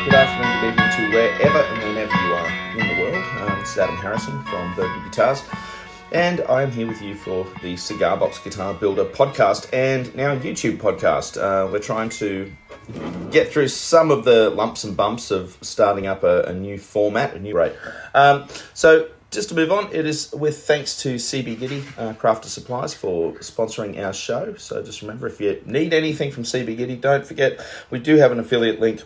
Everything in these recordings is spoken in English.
Good afternoon, good evening to wherever and whenever you are in the world. This is Adam Harrison from HUMMINGBIRD Guitars, and I am here with you for the Cigar Box Guitar Builder podcast and now YouTube podcast. We're trying to get through some of the lumps and bumps of starting up a new format, a new rate. So just to move on, it is with thanks to CB Giddy Crafter Supplies for sponsoring our show. So just remember, if you need anything from CB Giddy, don't forget we do have an affiliate link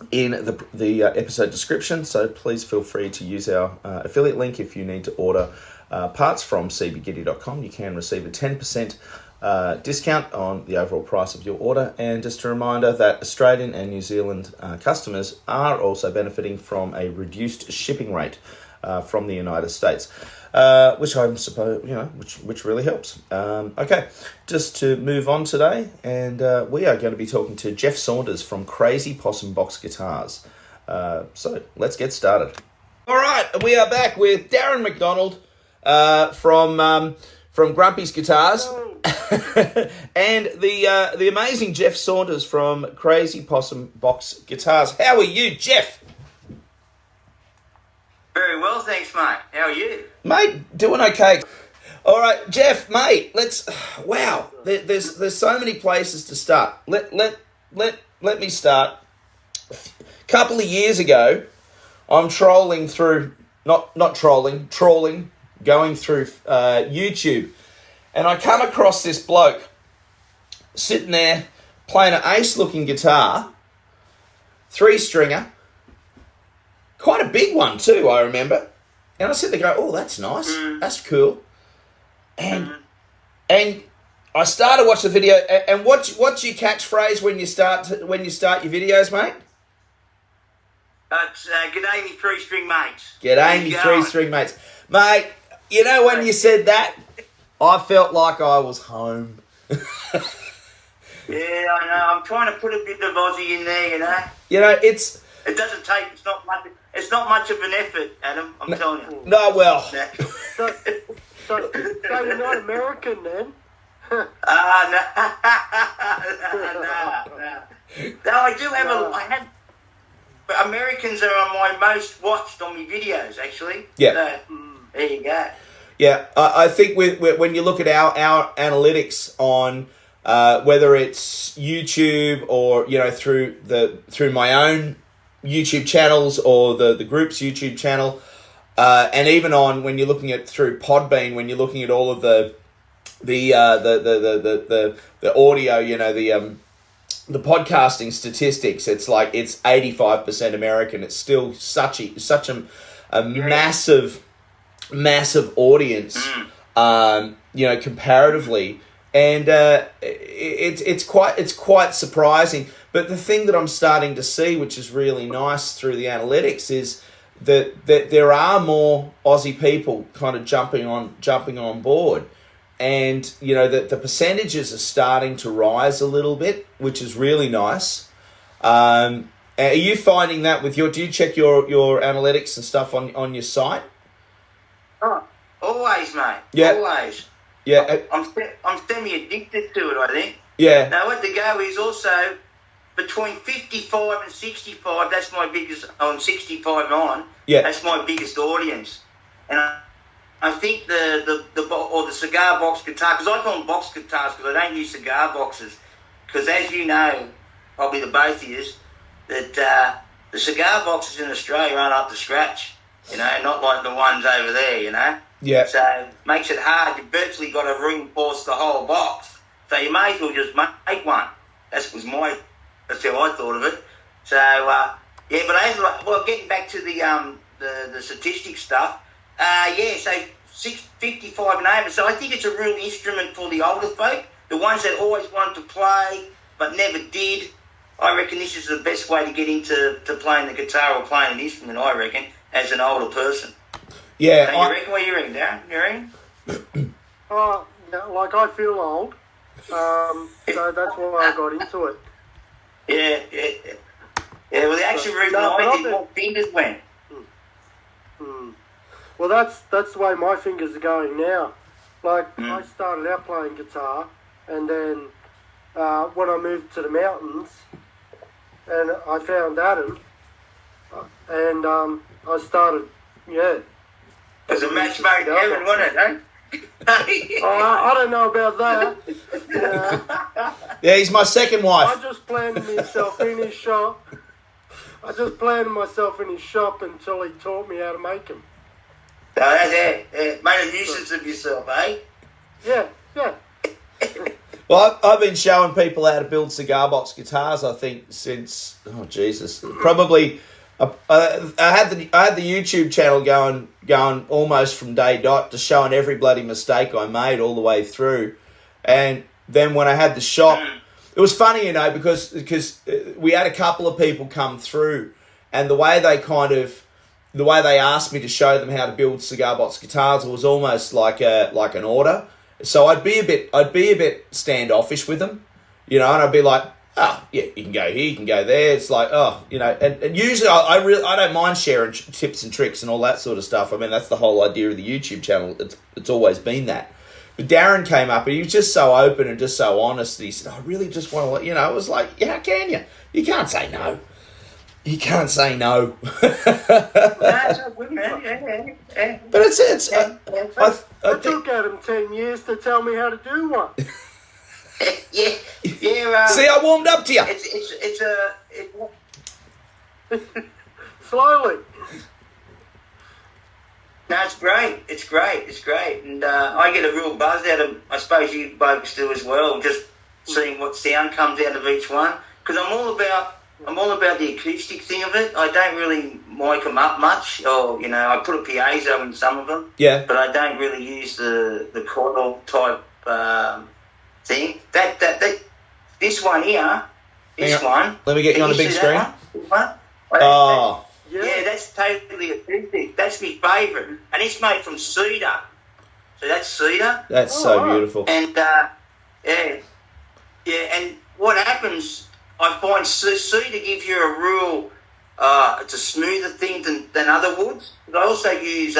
in the episode description, so please feel free to use our affiliate link if you need to order parts from cbgiddy.com. You can receive a 10% discount on the overall price of your order. And just a reminder that Australian and New Zealand customers are also benefiting from a reduced shipping rate from the United States, which I suppose, which really helps. Okay, just to move on today, and we are going to be talking to Geoff Saunders from Crazy Possum Box Guitars. So let's get started. All right, we are back with Darren McDonald from Grumpy's Guitars, and the amazing Geoff Saunders from Crazy Possum Box Guitars. How are you, Geoff? Very well, thanks, mate. How are you? Mate, doing okay. All right, Geoff, mate, wow, there's so many places to start. Let me start. A couple of years ago, I'm trawling, going through YouTube, and I come across this bloke sitting there playing an ace-looking guitar, 3-stringer, quite a big one too, I remember. And I sit there go, oh, that's nice. That's cool. And I started watching the video. And what's your catchphrase when you start your videos, mate? It's g'day, me three-string mates. G'day, me three-string mates. Mate, you know when you said that, I felt like I was home. Yeah, I know. I'm trying to put a bit of Aussie in there, you know. You know, it doesn't take. It's not much of an effort, Adam. I'm telling you. No, well. So you're not American then? No. No, I do have but Americans are my most watched on my videos, actually. Yeah. So, there you go. Yeah, I think when you look at our analytics on whether it's YouTube or through my own YouTube channels or the group's YouTube channel, and even on when you're looking at through Podbean, when you're looking at all of the audio, the podcasting statistics, it's like it's 85% American. It's still such a massive audience, comparatively, and it's quite surprising. But the thing that I'm starting to see, which is really nice through the analytics, is that there are more Aussie people kind of jumping on board, and the percentages are starting to rise a little bit, which is really nice. Are you finding that with do you check your analytics and stuff on your site? Oh, always, mate. Yeah. Always. Yeah. I'm semi-addicted to it, I think. Yeah. Now, what the go is also between 55 and 65, that's my biggest, on 65 on, yeah, that's my biggest audience. And I think the cigar box guitar, because I call them box guitars because I don't use cigar boxes, because as you know, probably the both of you, that the cigar boxes in Australia aren't up to scratch. Not like the ones over there, Yeah. So it makes it hard. You've virtually got to reinforce the whole box. So you may as well just make one. That's how I thought of it. So, but getting back to the statistics stuff, so 55 and over. So I think it's a real instrument for the older folk, the ones that always wanted to play but never did. I reckon this is the best way to get into playing the guitar or playing an instrument, I reckon, as an older person. Yeah. So you reckon? What do you reckon, Darren? You reckon? Oh, like I feel old, so that's why I got into it. Yeah. Well, the actual reason I did what fingers went. Well, that's the way my fingers are going now. Like, I started out playing guitar, and then when I moved to the mountains, and I found Adam, and I started, It was a match made in heaven, wasn't it, eh? I don't know about that. Yeah, he's my second wife. I just planted myself in his shop. Until he taught me how to make them. So that's it. Made a nuisance of yourself, eh? Yeah. Well, I've been showing people how to build cigar box guitars, I think, since, probably, I had the YouTube channel going almost from day dot, just showing every bloody mistake I made all the way through. And then when I had the shop, it was funny, because we had a couple of people come through, and the way they asked me to show them how to build cigar box guitars, it was almost like an order. So I'd be a bit standoffish with them, and I'd be like, oh, yeah, you can go here, you can go there. It's like, and usually I don't mind sharing tips and tricks and all that sort of stuff. I mean, that's the whole idea of the YouTube channel. It's always been that. But Darren came up and he was just so open and just so honest. He said, I really just want to let it was like, yeah, how can you? You can't say no. You can't say no. That's a good man. Yeah. But it's I took him 10 years to tell me how to do one. yeah. See, I warmed up to you. Slowly. No, it's great. It's great. And I get a real buzz out of, I suppose you folks do as well, just seeing what sound comes out of each one. Because I'm all about the acoustic thing of it. I don't really mic them up much, or I put a piezo in some of them. Yeah. But I don't really use the coil type thing. This one here, one. Let me get you on a big screen. Oh. Yeah, that's totally acoustic. That's my favourite, and it's made from cedar. So that's cedar. That's so beautiful. And and what happens? I find cedar gives you a real, it's a smoother thing than other woods. But I also use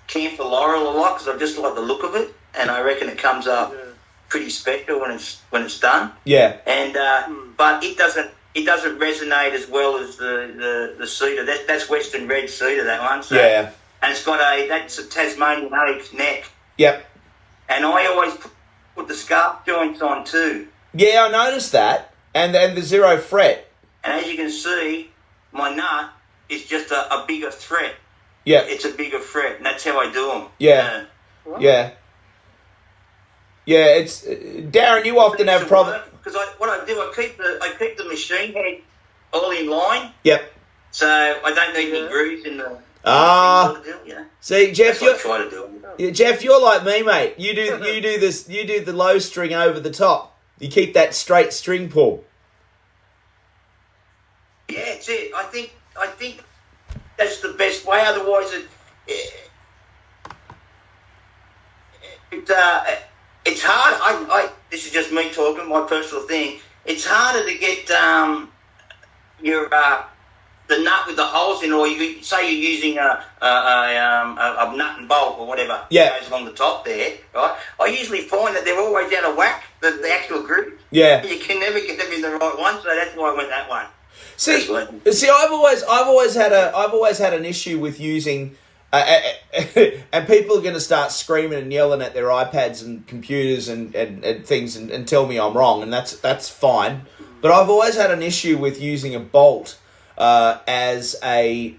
camphor laurel a lot because I just like the look of it, and I reckon it comes up pretty special when it's done. Yeah. And but it doesn't resonate as well as the cedar. That's Western red cedar, that one. So, yeah. And it's got that's a Tasmanian oak neck. Yep. And I always put the scarf joints on too. Yeah, I noticed that. And the zero fret. And as you can see, my nut is just a bigger fret. Yeah. It's a bigger fret, and that's how I do them. Yeah. Yeah. Yeah, it's... Darren, you often have problems... Because what I do, I keep the machine head all in line. Yep. So I don't need any grooves in the... See, Geoff, Jeff, you're like me, mate. You do the low string over the top. You keep that straight string pull. Yeah, it's it. I think that's the best way. Otherwise, it's hard. This is just me talking, my personal thing. It's harder to get the nut with the holes in, or you say you're using a nut and bolt or whatever. Yeah. Goes along the top there, right? I usually find that they're always out of whack, the actual group. Yeah. You can never get them in the right one, so that's why I went that one. See, I've always had an issue with using, and people are going to start screaming and yelling at their iPads and computers and things and tell me I'm wrong, and that's fine. But I've always had an issue with using a bolt as a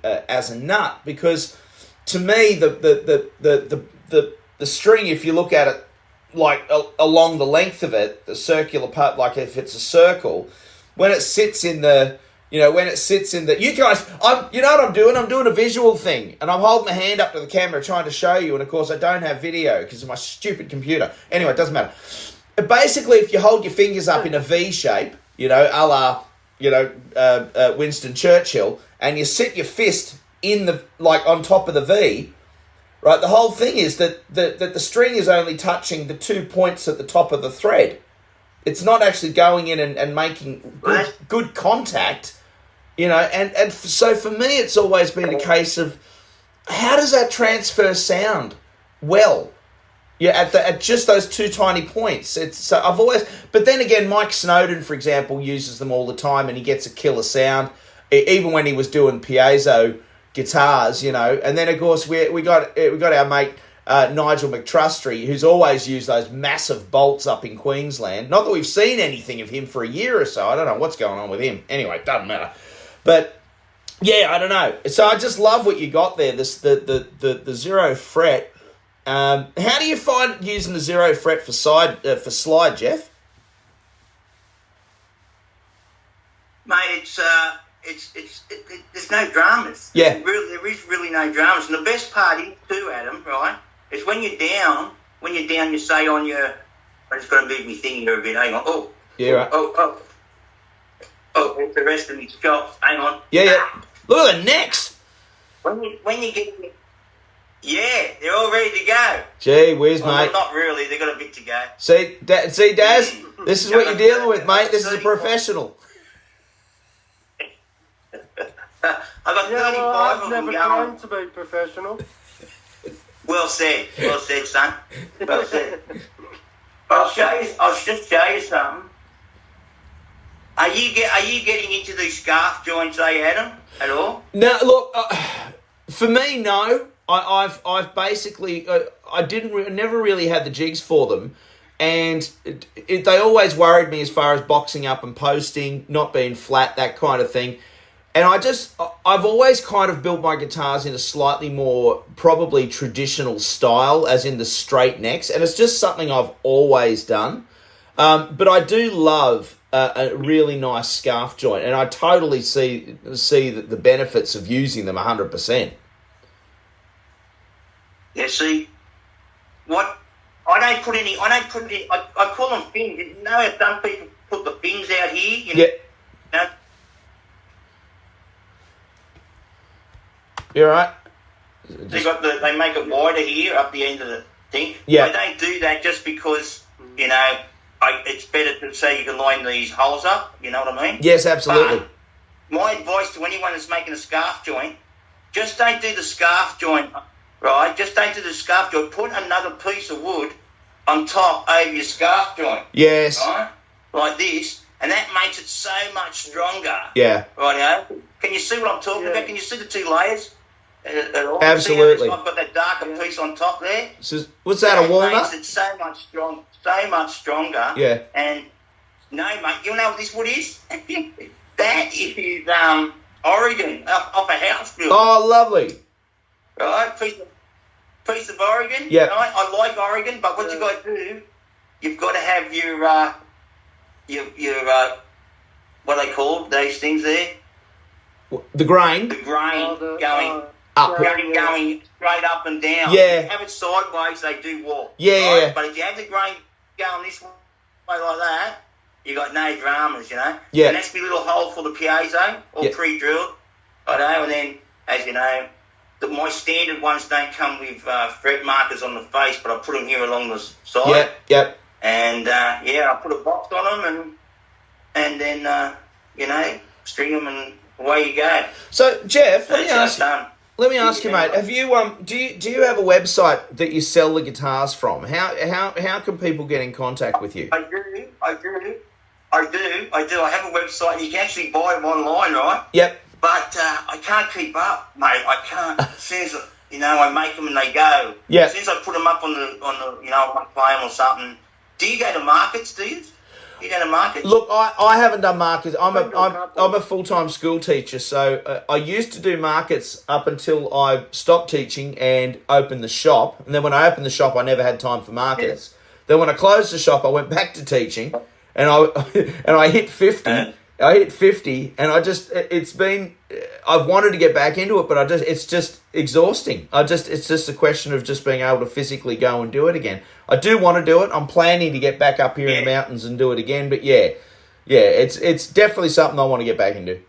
nut, because to me the string, if you look at it like along the length of it, the circular part, like if it's a circle, when it sits in the you guys, you know what I'm doing? I'm doing a visual thing, and I'm holding my hand up to the camera trying to show you, and of course I don't have video because of my stupid computer. Anyway, it doesn't matter. Basically, if you hold your fingers up in a V shape, a la Winston Churchill, and you sit your fist in on top of the V, right? The whole thing is that the string is only touching the 2 points at the top of the thread. It's not actually going in and making good contact, and so for me it's always been a case of, how does that transfer sound well? Yeah, at just those 2 tiny points. But then again, Mike Snowden, for example, uses them all the time, and he gets a killer sound. even when he was doing piezo guitars, you know. And then of course we got our mate Nigel McTrustry, who's always used those massive bolts up in Queensland. Not that we've seen anything of him for a year or so. I don't know what's going on with him. Anyway, it doesn't matter. But yeah, I don't know. So I just love what you got there. The zero fret. How do you find using the zero fret for slide, Geoff? Mate, there's no dramas. Yeah. There is really no dramas. And the best part is too, Adam, right, is when you're down, you say on your, I just got to move my thing here a bit, hang on. Oh. Yeah, right. Oh, the rest of me chops, hang on. Yeah. Look at the necks. When you get, yeah, they're all ready to go. Gee whiz, well, mate. Not really, they've got a bit to go. See, Daz, this is what you're dealing with, mate. This is a professional. I've got 35 I've of them never going. claimed to be professional. Well said, son. Well said. I'll just show you something. Are you getting into these scarf joints, Adam, at all? No, look, for me, no. I've basically never really had the jigs for them, and they always worried me as far as boxing up and posting, not being flat, that kind of thing. And I've always kind of built my guitars in a slightly more probably traditional style, as in the straight necks, and it's just something I've always done. But I do love a really nice scarf joint, and I totally see the benefits of using them 100%. Yeah, see, what I don't put any. I call them fins. You know how some people put the fins out here. You know, Yeah. You're right. They make it wider here up the end of the thing. Yeah. I don't do that just because, you know, it's better to say you can line these holes up. You know what I mean? Yes, absolutely. But my advice to anyone that's making a scarf joint, just don't do the scarf joint, right? Just don't do the scarf joint. Put another piece of wood on top over your scarf joint. Yes. Right? Like this. And that makes it so much stronger. Yeah. Rightio. Can you see what I'm talking about? Can you see the two layers? At all? Absolutely. See how I've got that darker piece on top there. So, what's that, a walnut? Makes it so much stronger. Yeah. And no, mate, you know what this wood is? That is Oregon off a house build. Oh, lovely. Right, piece of Oregon. Yeah. Right? I like Oregon, but what you got to do, you've got to have your what are they called? Those things there. The grain. The grain going up. Going straight up and down. Yeah. If you have it sideways, they do walk. Yeah. Right? But if you have the grain going this way like that, you got no dramas, you know. Yeah. And that's my little hole for the piezo, all pre-drilled. I know, and then, as you know, my standard ones don't come with fret markers on the face, but I put them here along the side. Yep. And, I put a box on them and then, string them and away you go. So, Geoff, let me ask you, mate. Right. Have you do you have a website that you sell the guitars from? How can people get in contact with you? I do. I have a website. You can actually buy them online, right? Yep. But I can't keep up, mate. I can't. As soon as I make them and they go. Yeah. As soon as I put them up on the I might play them or something. Do you go to markets? Do you? You go to markets? Look, I haven't done markets. I'm a full-time school teacher, so I used to do markets up until I stopped teaching and opened the shop. And then when I opened the shop, I never had time for markets. Yeah. Then when I closed the shop, I went back to teaching, and I hit 50. I hit 50, and I've wanted to get back into it, but it's just exhausting. It's just a question of just being able to physically go and do it again. I do want to do it. I'm planning to get back up here in the mountains and do it again, but it's definitely something I want to get back into.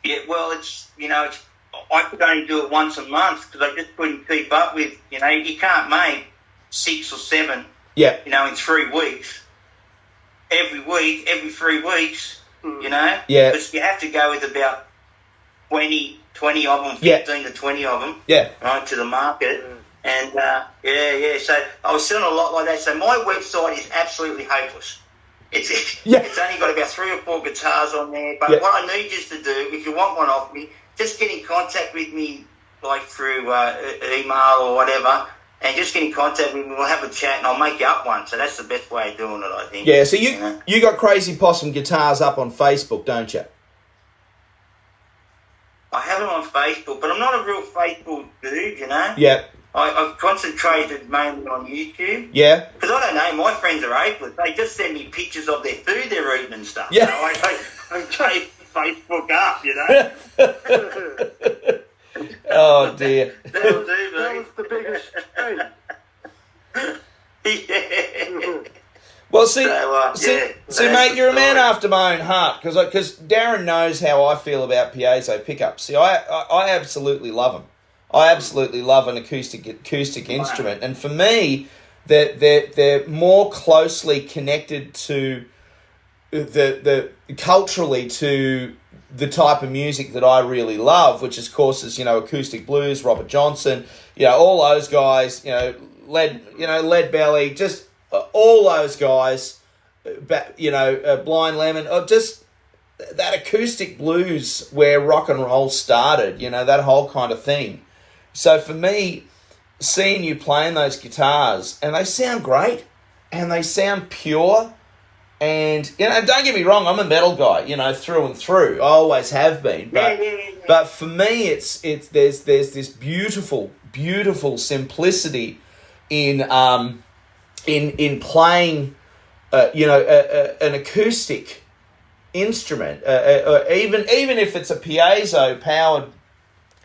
Yeah, well, I could only do it once a month because I just couldn't keep up with, you can't make 6 or 7, in 3 weeks. Every week, every 3 weeks, Yeah. Because you have to go with about 20 of them, 15 to 20 of them, right, to the market. And, So I was selling a lot like that. So my website is absolutely hopeless. It's only got about 3 or 4 guitars on there. But what I need you to do, if you want one off me, just get in contact with me, like through email or whatever, and just get in contact with me. We'll have a chat, and I'll make you up one. So that's the best way of doing it, I think. Yeah. So you got Crazy Possum Guitars up on Facebook, don't you? I have it on Facebook, but I'm not a real Facebook dude, you know. Yeah. I've concentrated mainly on YouTube. Yeah. Because I don't know, my friends are ageless. They just send me pictures of their food they're eating and stuff. Yeah. So I chase Facebook up, you know. Oh, dear. That'll do, That mate. was the biggest treat. Yeah. Well, see, yeah, mate, you're a man after my own heart because Darren knows how I feel about piezo pickups. See, I absolutely love them. I absolutely love an acoustic instrument, and for me, they're more closely connected to the culturally to the type of music that I really love, which of course is acoustic blues, Robert Johnson, all those guys, Lead Belly, just all those guys, Blind Lemon, just that acoustic blues where rock and roll started, that whole kind of thing. So for me, seeing you playing those guitars, and they sound great, and they sound pure, and, don't get me wrong, I'm a metal guy, through and through. I always have been. But for me, there's this beautiful, beautiful simplicity in playing, an acoustic instrument, even if it's a piezo powered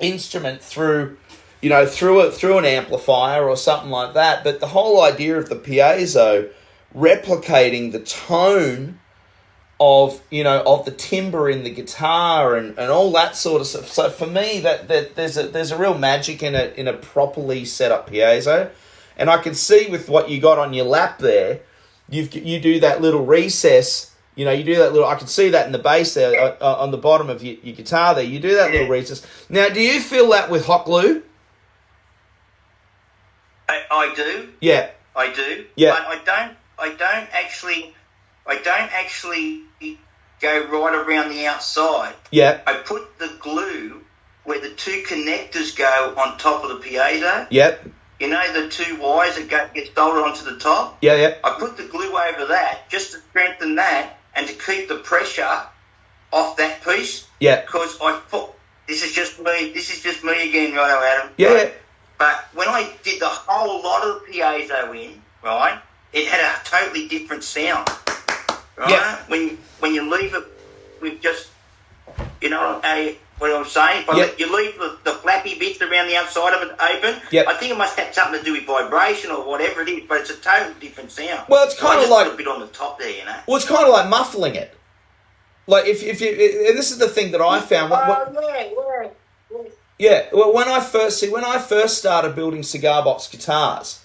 instrument through an amplifier or something like that. But the whole idea of the piezo replicating the tone of the timbre in the guitar and all that sort of stuff. So for me, that there's a real magic in a properly set up piezo. And I can see with what you got on your lap there, you do that little recess. You do that little. I can see that in the bass there on the bottom of your guitar there. You do that little recess. Now, do you feel that with hot glue? I do. Yeah. I do. Yeah. But I don't actually go right around the outside. Yeah. I put the glue where the 2 connectors go on top of the piezo. Yep. The 2 wires that get soldered onto the top? Yeah, yeah. I put the glue over that just to strengthen that and to keep the pressure off that piece. Yeah. Because this is just me again, right, Adam? Yeah, right? yeah. But when I did the whole lot of the piezo in, right, it had a totally different sound. Right? Yeah. When you leave it with just, what I'm saying? But you leave the flappy bits around the outside of it open. Yep. I think it must have something to do with vibration or whatever it is, but it's a totally different sound. Well, it's kind of like put a bit on the top there, Well, it's kind of like muffling it. Like if you, and this is the thing that I found. Yeah. Well, when I first started building cigar box guitars,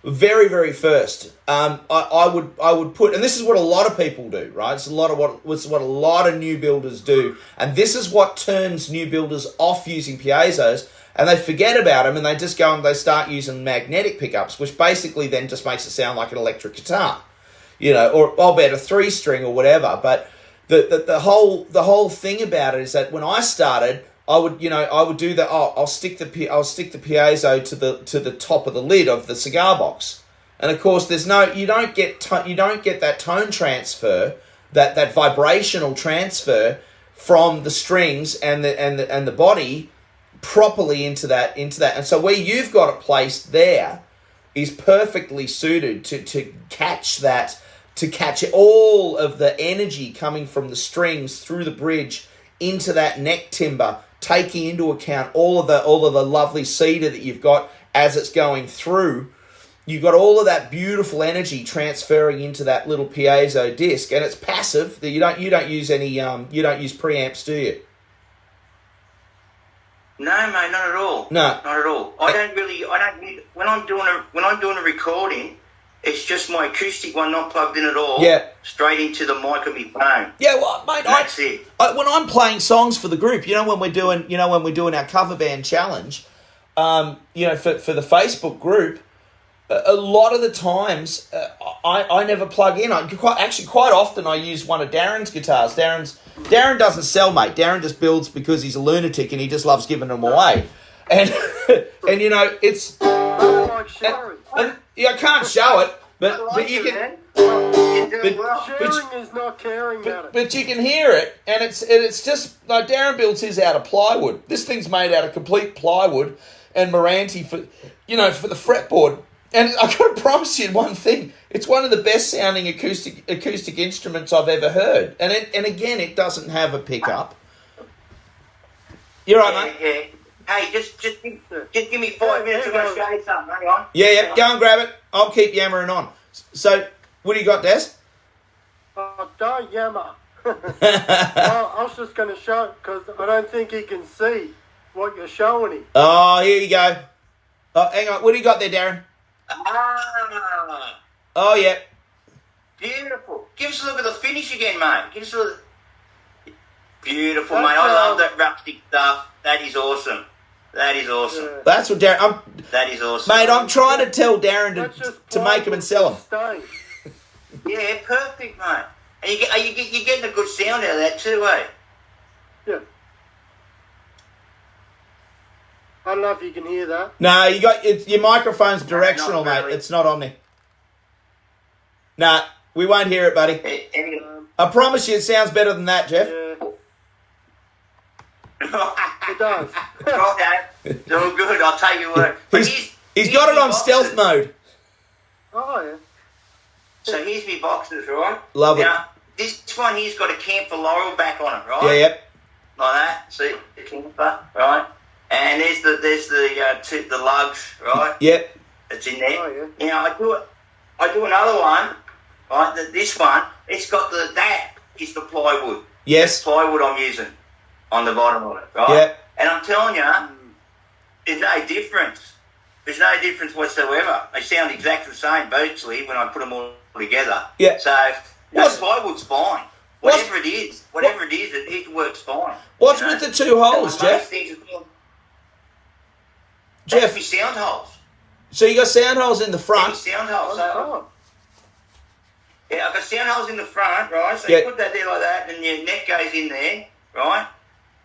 very, very first, I would put, and this is what a lot of people do, right? It's what a lot of new builders do, and this is what turns new builders off using piezos, and they forget about them, and they just go and they start using magnetic pickups, which basically then just makes it sound like an electric guitar, or I'll bet a 3-string or whatever. But the whole thing about it is that when I started, I would do that. I'll stick the piezo to the top of the lid of the cigar box, and of course you don't get that tone transfer, that vibrational transfer from the strings and the body properly into that. And so where you've got it placed there is perfectly suited to catch that, to catch all of the energy coming from the strings through the bridge into that neck timber, taking into account all of the lovely cedar that you've got as it's going through. You've got all of that beautiful energy transferring into that little piezo disc, and it's passive. You don't use any you don't use preamps, do you? No, mate, not at all. No, not at all. I don't need, when I'm doing a recording, it's just my acoustic one, not plugged in at all. Yeah. Straight into the mic of my phone. Yeah, well, mate, that's it. When I'm playing songs for the group, when we're doing our cover band challenge, for the Facebook group, a lot of the times I never plug in. Quite often I use one of Darren's guitars. Darren doesn't sell, mate. Darren just builds because he's a lunatic and he just loves giving them away. And and you know it's. I don't like sharing. I can't show it, but you can. Sharing is not caring about it. But you can hear it, and it's just like Darren builds his out of plywood. This thing's made out of complete plywood and Meranti for the fretboard. And I've got to promise you one thing: it's one of the best sounding acoustic instruments I've ever heard. And again, it doesn't have a pickup. You're right, mate. Yeah. Hey, just give me 5 minutes. I'm going to show you something. Hang on. Yeah. Go and grab it. I'll keep yammering on. So, what do you got, Des? Oh, don't yammer. I was just going to show it because I don't think he can see what you're showing him. Oh, here you go. Oh, hang on. What do you got there, Darren? Ah. Oh, yeah. Beautiful. Give us a look at the finish again, mate. Give us a look. Beautiful, That's mate. I love that rustic stuff. That is awesome. That is awesome. Yeah. That's what Darren... That is awesome. Mate, I'm trying to tell Darren to make them and sell them. Stay. Yeah, perfect, mate. And you're getting a good sound out of that too, eh? Yeah. I don't know if you can hear that. No, your microphone's directional, Not really. mate. It's not omni. Nah, we won't hear it, buddy. Anyway. I promise you it sounds better than that, Geoff. Yeah. It does. Okay. It's all good. I'll take your word. But He's got it on stealth mode. Oh, yeah. So here's my boxes, right? Love it. Now, this one here's got a camphor laurel back on it, right? Yeah, yep. Like that. See the camphor, right? And there's the lugs, right? Yep. It's in there. Oh, yeah. Now I do another one, right? This one, it's got that is the plywood. Yes. Plywood I'm using on the bottom of it, right? Yep. And I'm telling you, there's no difference. There's no difference whatsoever. They sound exactly the same, virtually, when I put them all together. Yeah. So that plywood's fine. Whatever it is, it works fine. What's with the two holes, Geoff? Geoff, That's my sound holes. so you got sound holes in the front. That's my sound holes. Oh, Yeah, I've got sound holes in the front, right? So Yeah. you put that there like that, and your neck goes in there, right?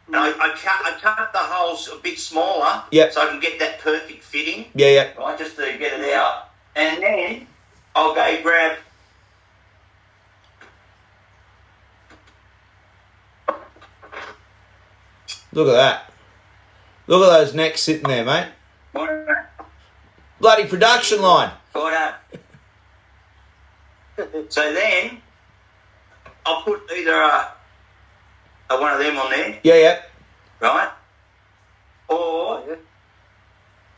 And I cut the holes a bit smaller, Yep. so I can get that perfect fitting, Yeah. right? Just to get it out, and then I'll go grab. Look at that. Look at those necks sitting there, mate. Bloody production line. Right. So then I'll put either a one of them on there, Yeah. right? Or yeah.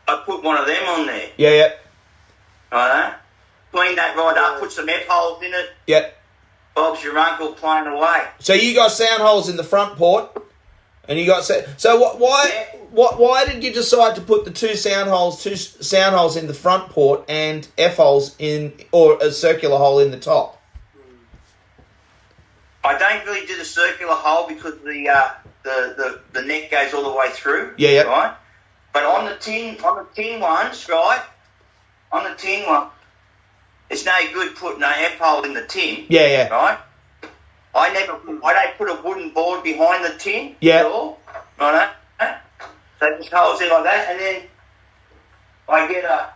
I put one of them on there, Yeah. right? Clean that right up, put some F holes in it. Yeah. Bob's your uncle playing away. So you got sound holes in the front port, and you got why did you decide to put the two sound holes in the front port and F holes or a circular hole in the top? I don't really do the circular hole because the neck goes all the way through. Yeah. Right. But on the tin ones, right? On the tin one, it's no good putting an F hole in the tin. Yeah. Right. I don't put a wooden board behind the tin. Yeah. At all. Right. So it just holds it like that, and then I get a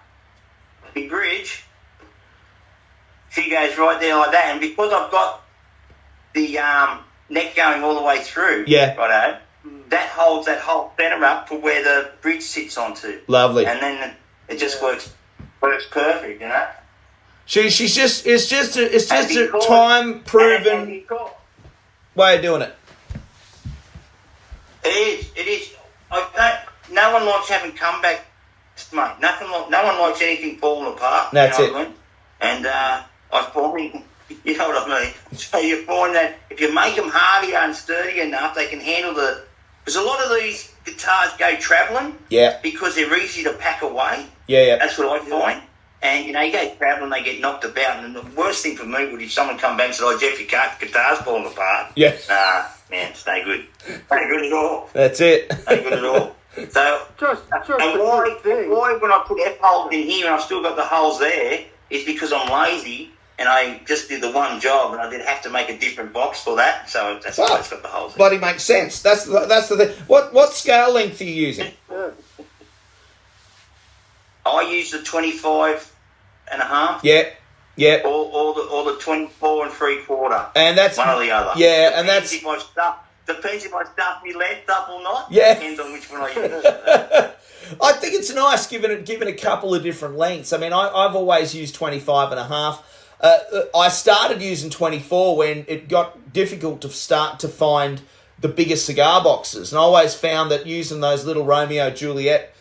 big bridge. She goes right there like that, and because I've got the neck going all the way through, righto, that holds that whole centre up to where the bridge sits onto. Lovely. And then it just works perfect, you know. It's just a time proven way of doing it. It is. No one likes having comebacks, mate. No one likes anything falling apart. That's you know what I mean? And I find, you know what I mean? So you find that if you make them hardier and sturdy enough, they can handle because a lot of these guitars go travelling. Yeah. Because they're easy to pack away. Yeah. That's what I find. And, you go travelling, they get knocked about. And the worst thing for me would be someone come back and said, "Oh, Geoff, your guitar's falling apart." Yeah. Nah, man, it's no good. Ain't good at all. That's it. Ain't good at all. So, Just and a good thing. why when I put F holes in here and I've still got the holes there is because I'm lazy and I just did the one job and I did have to make a different box for that. So that's why it's got the holes there. Bloody makes sense. That's the thing. What scale length are you using? Yeah. I use the 25 and a half. Yeah. Or the 24 and 3/4. And that's one or the other. Yeah, and that's depends if I stuff my left up or not. Yeah. Depends on which one I use. I think it's nice given a couple of different lengths. I mean, I've always used 25 and a half. I started using 24 when it got difficult to start to find the bigger cigar boxes. And I always found that using those little Romeo Juliet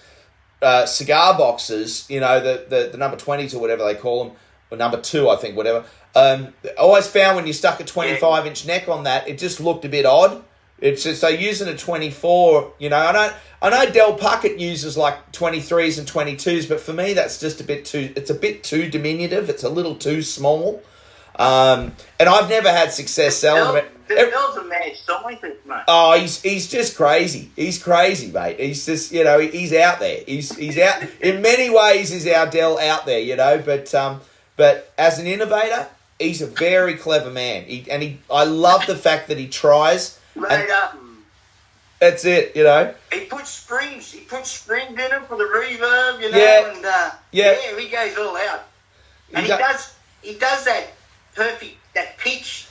cigar boxes, you know, the number 20s or whatever they call them, or number 2, I think, whatever. I always found when you stuck a 25-inch neck on that, it just looked a bit odd. It's just, so using a 24, you know, I know Del Puckett uses like 23s and 22s, but for me that's just it's a bit too diminutive. It's a little too small. And I've never had success selling them. Del's a mad scientist, mate. Oh, he's just crazy. He's crazy, mate. He's just, you know, he's out there. He's out in many ways. Is our Del out there, you know? But as an innovator, he's a very clever man. I love the fact that he tries. That's it, you know. He puts springs in him for the reverb, you know. Yeah. And he goes all out. And he does that perfect, that pitch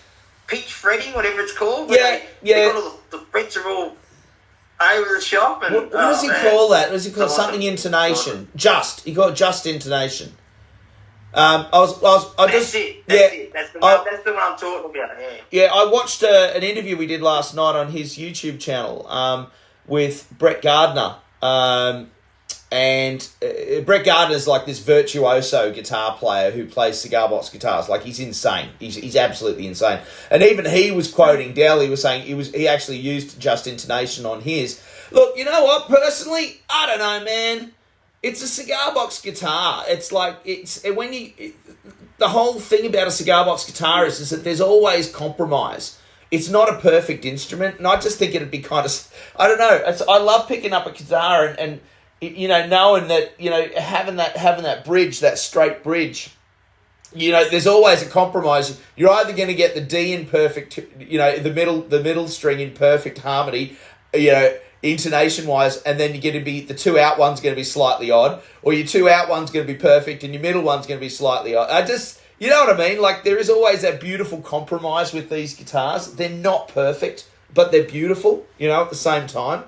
fretting, whatever it's called. All the frets are all over the shop. And, what does he call that? What does he call something intonation? He called just intonation. That's it. That's the one I'm talking about. Yeah, I watched an interview we did last night on his YouTube channel with Brett Gardner. And Brett Gardner's like this virtuoso guitar player who plays cigar box guitars. Like, he's insane. He's absolutely insane. And even he was quoting Del. He was saying he actually used just intonation on his. Look, you know what? Personally, I don't know, man. It's a cigar box guitar. It's like, the whole thing about a cigar box guitar is that there's always compromise. It's not a perfect instrument, and I just think it'd be kind of, I don't know. I love picking up a guitar and you know, knowing that, you know, having that bridge, that straight bridge, you know, there's always a compromise. You're either going to get the D in perfect, you know, the middle string in perfect harmony, you know, intonation wise, and then you're going to be, the 2 out one's going to be slightly odd, or your 2 out one's going to be perfect and your middle one's going to be slightly odd. You know what I mean? Like, there is always that beautiful compromise with these guitars. They're not perfect, but they're beautiful, you know, at the same time.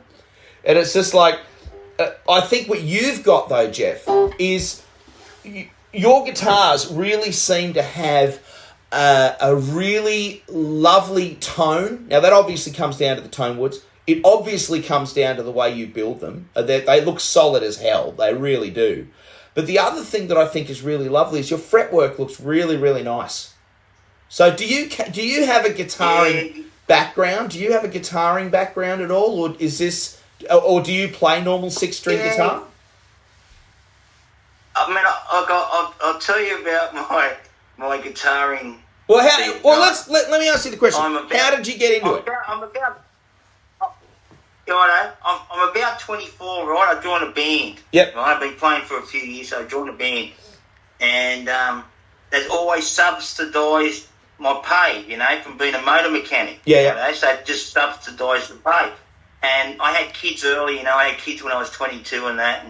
And it's just like, I think what you've got though, Geoff, is your guitars really seem to have a really lovely tone. Now, that obviously comes down to the tone woods. It obviously comes down to the way you build them. They look solid as hell. They really do. But the other thing that I think is really lovely is your fretwork looks really, really nice. So do you have a guitaring background? Do you have a guitaring background at all? Or is this, or do you play normal 6-string guitar? I mean, I'll tell you about my guitaring. Well, let me ask you the question. How did you get into it? I'm about 24, right? I joined a band. Yep. Right? I've been playing for a few years, so I joined a band. And they've always subsidised my pay, you know, from being a motor mechanic. Yeah. You know? So it just subsidised the pay. And I had kids early, you know, I had kids when I was 22 and that.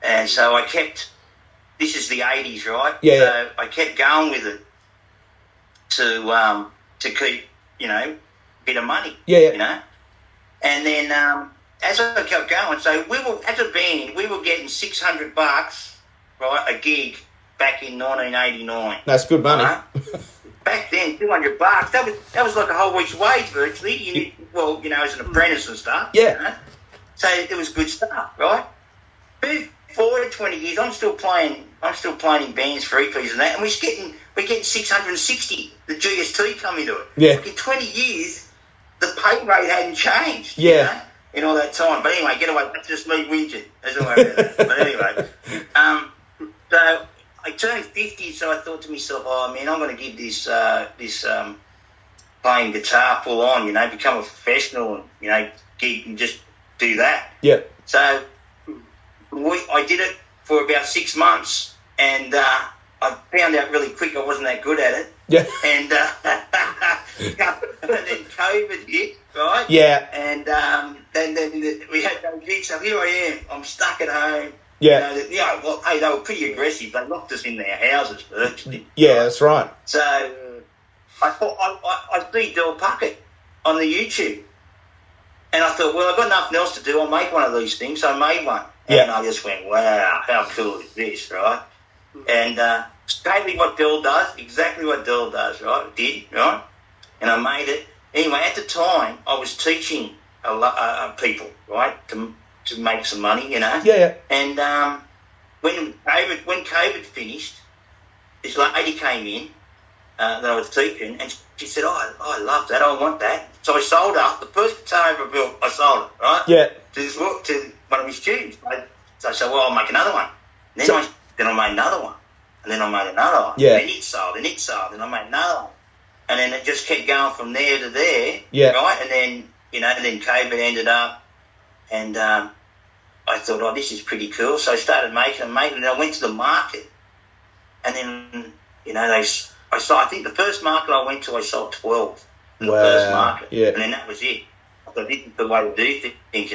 And so I kept, this is the 80s, right? Yeah. So I kept going with it to keep, you know, a bit of money. Yeah. You know? And then as I kept going, so we were, as a band, we were getting $600, right, a gig back in 1989. That's good money. Right? Back then, $200, that was like a whole week's wage virtually. Well, you know, as an apprentice and stuff. Yeah. You know? So it was good stuff, right? Move forward 20 years, I'm still playing in bands for EPs and that, and we're getting 660. The GST come into it. Yeah. Like in 20 years. The pay rate hadn't changed, yeah, you know, in all that time. But anyway, get away. That's just me whinging. That's all right. But anyway, so I turned 50, so I thought to myself, oh man, I'm going to give this playing guitar full on, you know, become a professional, and, you know, gig and just do that. Yeah. So I did it for about 6 months, and I found out really quick I wasn't that good at it. Yeah. And then COVID hit, right? Yeah. And then we had no gigs, so here I am. I'm stuck at home. Yeah. Well, hey, they were pretty aggressive. They locked us in their houses virtually. Yeah, that's right. So I thought I see Del Puckett on the YouTube. And I thought, well, I've got nothing else to do. I'll make one of these things. So I made one. Yeah. And I just went, wow, how cool is this, right? And exactly what Del does, right? Did, right? And I made it. Anyway, at the time, I was teaching a lot people, right, to make some money, you know. Yeah. And when COVID finished, this lady came in that I was teaching, and she said, "Oh, I love that. I want that." So I sold her the first guitar I ever built. I sold it, right? Yeah. To one of my students. So I said, "Well, I'll make another one." Then I made another one, and then I made another one. Yeah. And it sold, and I made another one, and then it just kept going from there to there. Yeah. Right, and then then COVID ended up, and I thought, oh, this is pretty cool. So I started making them, and I went to the market, and then I think the first market I went to, I sold 12 in the first market, and then that was it. I thought this is the way to do things,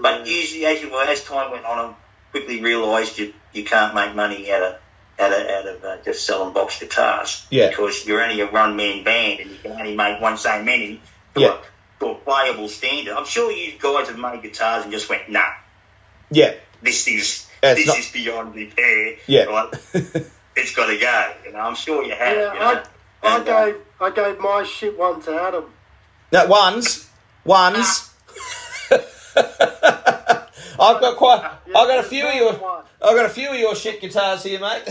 But usually, as time went on, I quickly realised you can't make money out of just selling box guitars, because you're only a one-man band and you can only make one so many to a playable standard. I'm sure you guys have made guitars and just went, nah. Yeah. This is beyond repair. Yeah. Right? It's got to go. I'm sure you have. Yeah, I gave my shit one to Adam. No, ones. I've got a few of your shit guitars here, mate.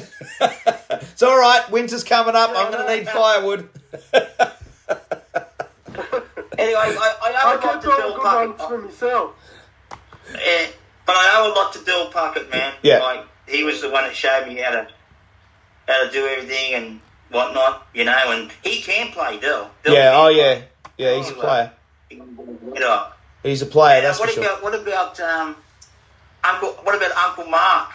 It's all right. Winter's coming up. I'm going to need firewood. Anyway, I kept all the good ones for myself. Yeah, but I owe a lot to Del Puckett, man. Yeah. Like, he was the one that showed me how to do everything and whatnot, and he can play, Del. Yeah, he's a player. He's a player, that's for sure. What about Uncle Mark?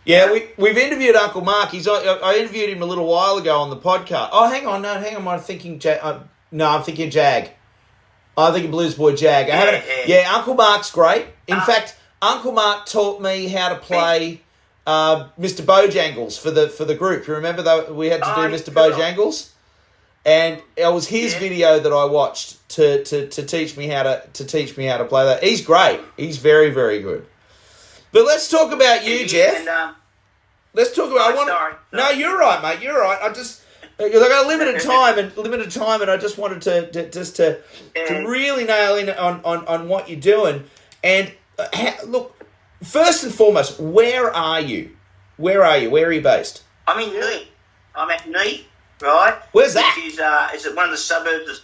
Yeah, we've interviewed Uncle Mark. I interviewed him a little while ago on the podcast. Oh, hang on. I'm thinking I'm thinking Jag. I'm thinking Blues Boy Jag. Uncle Mark's great. In fact, Uncle Mark taught me how to play Mr. Bojangles for the group. You remember that we had to do Mr. Bojangles? And it was his video that I watched to teach me how to play that. He's great. He's very, very good. But let's talk about you, Geoff. Let's talk about. Sorry. No, you're right, mate. You're right. I got limited time, and I just wanted to really nail in on what you're doing. And look, first and foremost, where are you? Where are you based? I'm in Neath. I'm at Neath, right? Where's that? It's one of the suburbs of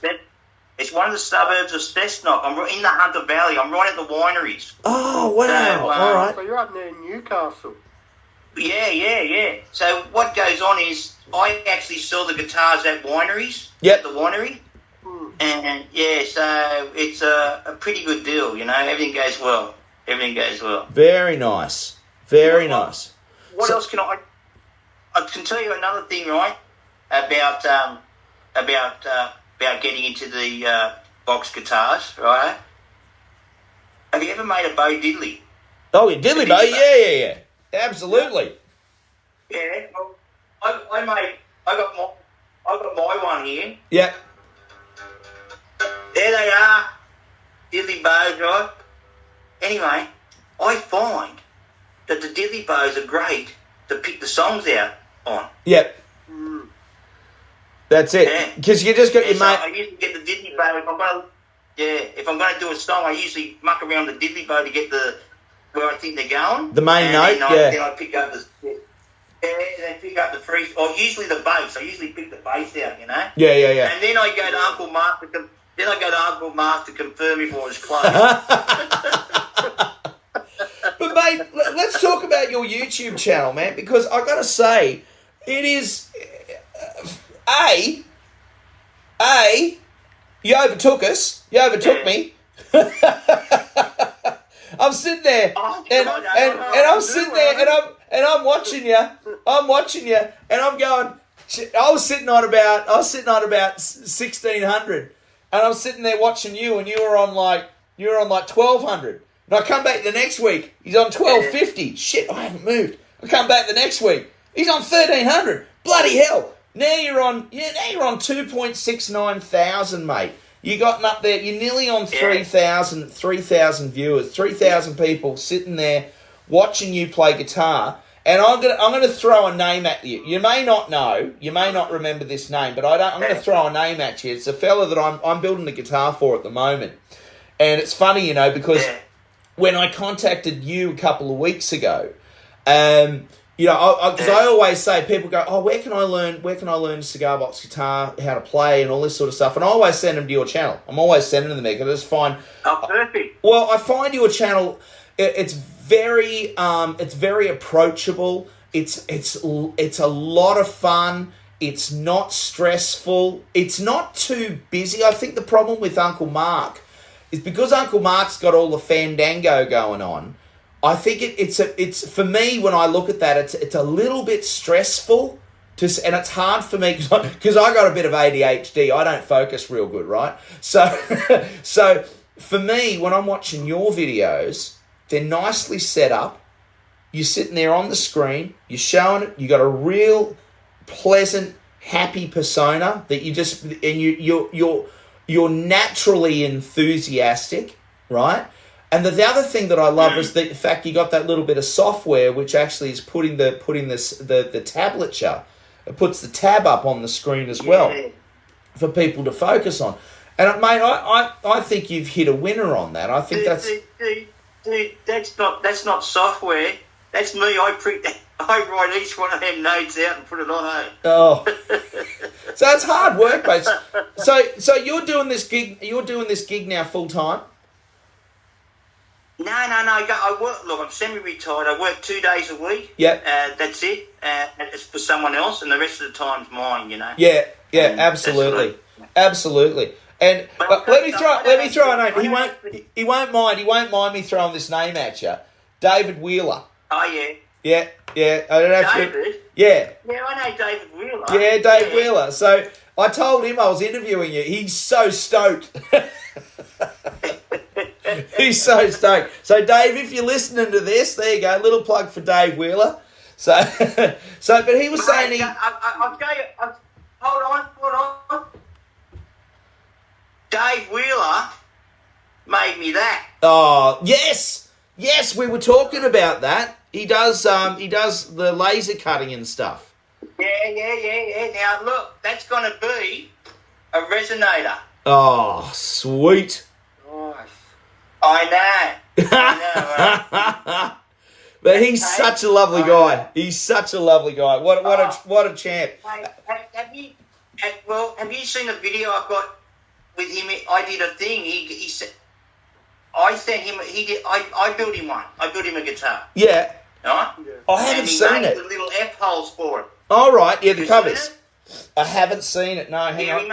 It's one of the suburbs of Cessnock. I'm in the Hunter Valley. I'm right at the wineries. Oh, wow. So, all right. So you're up near Newcastle. Yeah. So what goes on is I actually sell the guitars at wineries. Yep. At the winery. And, so it's a pretty good deal, Everything goes well. Very nice. Very nice. What else can I can tell you another thing, right, about getting into the box guitars, right? Have you ever made a bow diddley? Oh, yeah, diddley bow, yeah. Absolutely. Yeah, well, I got my one here. Yeah. There they are, diddley bows, right? Anyway, I find that the diddley bows are great to pick the songs out on. Yep. That's it. Because you just got your mate. I usually get the diddley bow if I'm going to do a song. I usually muck around the diddley bow to get where I think they're going. The main note. Then I pick up then pick up the free, or usually the bass. I usually pick the bass out, Yeah. And then I go to Uncle Mark to confirm if I was close. But mate, let's talk about your YouTube channel, man, because I got to say, it is you overtook us. You overtook me. I'm sitting there, and I'm sitting there, and I'm watching you. And I'm going. I was sitting on about 1,600, and I'm sitting there watching you, and you were on like 1,200. And I come back the next week, he's on 1,250. Shit, I haven't moved. I come back the next week, he's on 1,300. Bloody hell! Now you're on 2.69 thousand, mate. You gotten up there. You're nearly on 3,000 viewers, 3,000 people sitting there watching you play guitar. And I'm gonna throw a name at you. You may not know, you may not remember this name, but I'm gonna throw a name at you. It's a fella that I'm building a guitar for at the moment, and it's funny, you know, because when I contacted you a couple of weeks ago, you know, because I always say, people go, oh, where can I learn cigar box guitar, how to play, and all this sort of stuff, and I always send them to your channel. I'm always sending them there because I just find. Oh, perfect. Well, I find your channel, it's very approachable. It's a lot of fun. It's not stressful. It's not too busy. I think the problem with Uncle Mark is because Uncle Mark's got all the fandango going on. I think it's for me, when I look at that, it's a little bit stressful and it's hard for me because I got a bit of ADHD. I don't focus real good, right? So for me, when I'm watching your videos, they're nicely set up. You're sitting there on the screen. You're showing it. You got a real pleasant, happy persona that you're naturally enthusiastic, right? And the other thing that I love is the fact you got that little bit of software which actually is putting the tablature. It puts the tab up on the screen as well for people to focus on. And mate, I think you've hit a winner on that. I think Dude, that's not software. That's me. I write each one of them notes out and put it on. Oh, so it's hard work, mate. So you're doing this gig. You're doing this gig now full time. No. I work. Look, I'm semi-retired. I work 2 days a week. Yep. That's it. It's for someone else, and the rest of the time's mine. You know. Yeah. Absolutely. And but let me throw a name. He won't mind me throwing this name at you. David Wheeler. Oh yeah. Yeah. I don't know David. Yeah, I know David Wheeler. Yeah, Dave Wheeler. So I told him I was interviewing you. He's so stoked. He's so stoked. So Dave, if you're listening to this, there you go. Little plug for Dave Wheeler. So but he was saying I'll tell you. Hold on. Dave Wheeler made me that. Oh, yes, we were talking about that. He does the laser cutting and stuff. Yeah. Now look, that's going to be a resonator. Oh, sweet. Nice. I know. Right? But he's such a lovely guy. He's such a lovely guy. What a champ. Have you seen a video I've got with him? I did a thing. He said, I sent him. He did. I built him one. I built him a guitar. Yeah. Right. I haven't seen it. The little F holes for it. All right. Yeah, the covers. I haven't seen it. No, hang on. He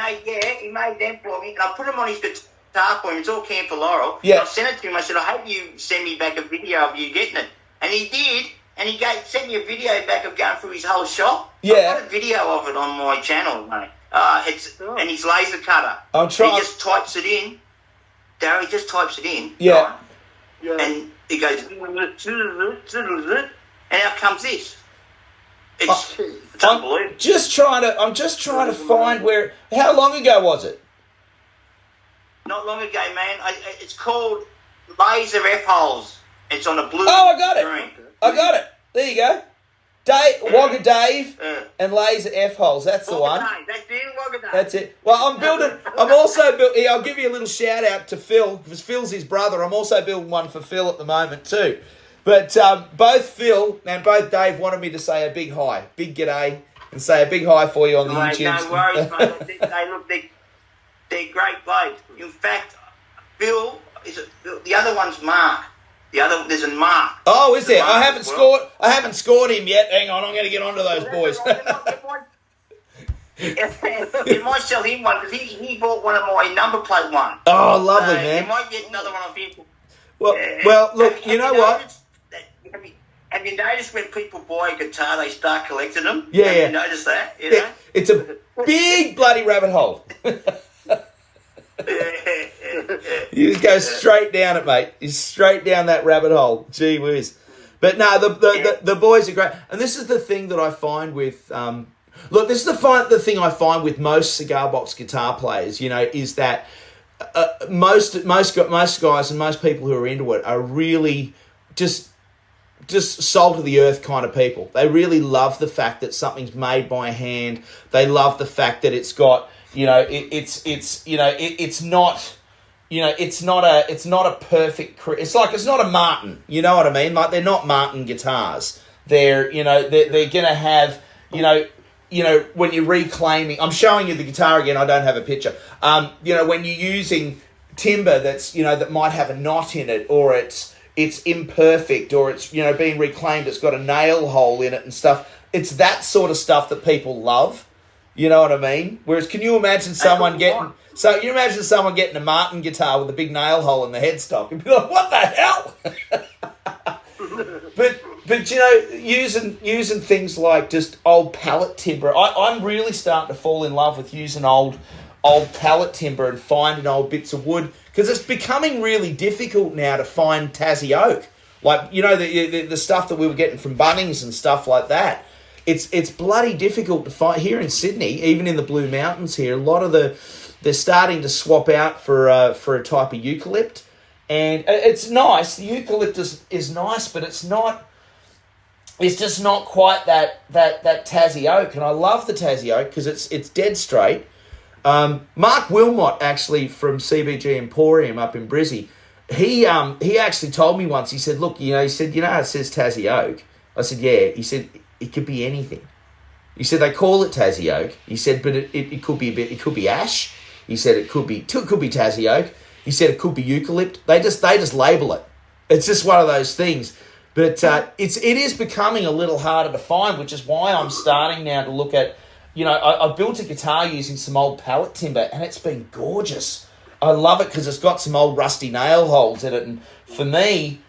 made them for me, and I put them on his guitar for him. It's all Camp for Laurel. Yeah. And I sent it to him. I said, I hope you send me back a video of you getting it. And he did. And he sent me a video back of going through his whole shop. Yeah. I've got a video of it on my channel, mate. And his laser cutter. I'm trying. He just types it in. Darren, he just types it in. Yeah. Right? Yeah. And he goes, and out comes this. It's unbelievable. I'm just trying to find where. How long ago was it? Not long ago, man. It's called Laser F Holes. It's on a blue. Oh, I got it. Green. I got it. There you go. Wagga Dave and Laser F Holes. That's the one. That's it. Well, I'm also building. I'll give you a little shout out to Phil, because Phil's his brother. I'm also building one for Phil at the moment too. But both Phil and both Dave wanted me to say a big hi, big g'day, and say a big hi for you on the YouTube. No worries, mate. They're great blokes. In fact, Phil the other one's Mark. There's a Mark. Oh, is there? I haven't scored him yet. Hang on, I'm going to get onto those boys. You might sell him one because he bought one of my number plate one. Oh, lovely, man. You might get another one of him. Well, look, you know what? Have you noticed when people buy a guitar, they start collecting them? Yeah, Have yeah. you noticed that? You know? It's a big bloody rabbit hole. You just go straight down it, mate. You're straight down that rabbit hole. Gee whiz. But no, the boys are great. And this is the thing that I find with... this is the thing I find with most cigar box guitar players, you know, is that most guys and most people who are into it are really just salt of the earth kind of people. They really love the fact that something's made by hand. They love the fact that it's got, you know, it's not a perfect. It's not a Martin. You know what I mean? Like, they're not Martin guitars. They're gonna have, you know, when you're reclaiming. I'm showing you the guitar again. I don't have a picture. When you're using timber that's, you know, that might have a knot in it, or it's imperfect, or it's, you know, being reclaimed, it's got a nail hole in it and stuff. It's that sort of stuff that people love. You know what I mean? Whereas, can you imagine someone getting a Martin guitar with a big nail hole in the headstock and be like, what the hell? But you know, using things like just old pallet timber. I'm really starting to fall in love with using old pallet timber and finding old bits of wood, because it's becoming really difficult now to find Tassie oak. Like, you know, the stuff that we were getting from Bunnings and stuff like that. It's bloody difficult to find here in Sydney, even in the Blue Mountains here. A lot of they're starting to swap out for a type of eucalypt, and it's nice. The eucalyptus is nice, but it's not. It's just not quite that Tassie oak, and I love the Tassie oak because it's dead straight. Mark Wilmot, actually, from CBG Emporium up in Brizzy, he actually told me once. He said, "Look, you said it says Tassie oak." I said, "Yeah." He said, "It could be anything." He said, "They call it Tassie oak." He said, "But it could be it could be ash." He said, "It could be Tassie oak." He said, "It could be eucalypt." They just label it. It's just one of those things. But it is becoming a little harder to find, which is why I'm starting now to look at, you know, I built a guitar using some old pallet timber, and it's been gorgeous. I love it because it's got some old rusty nail holes in it, and for me,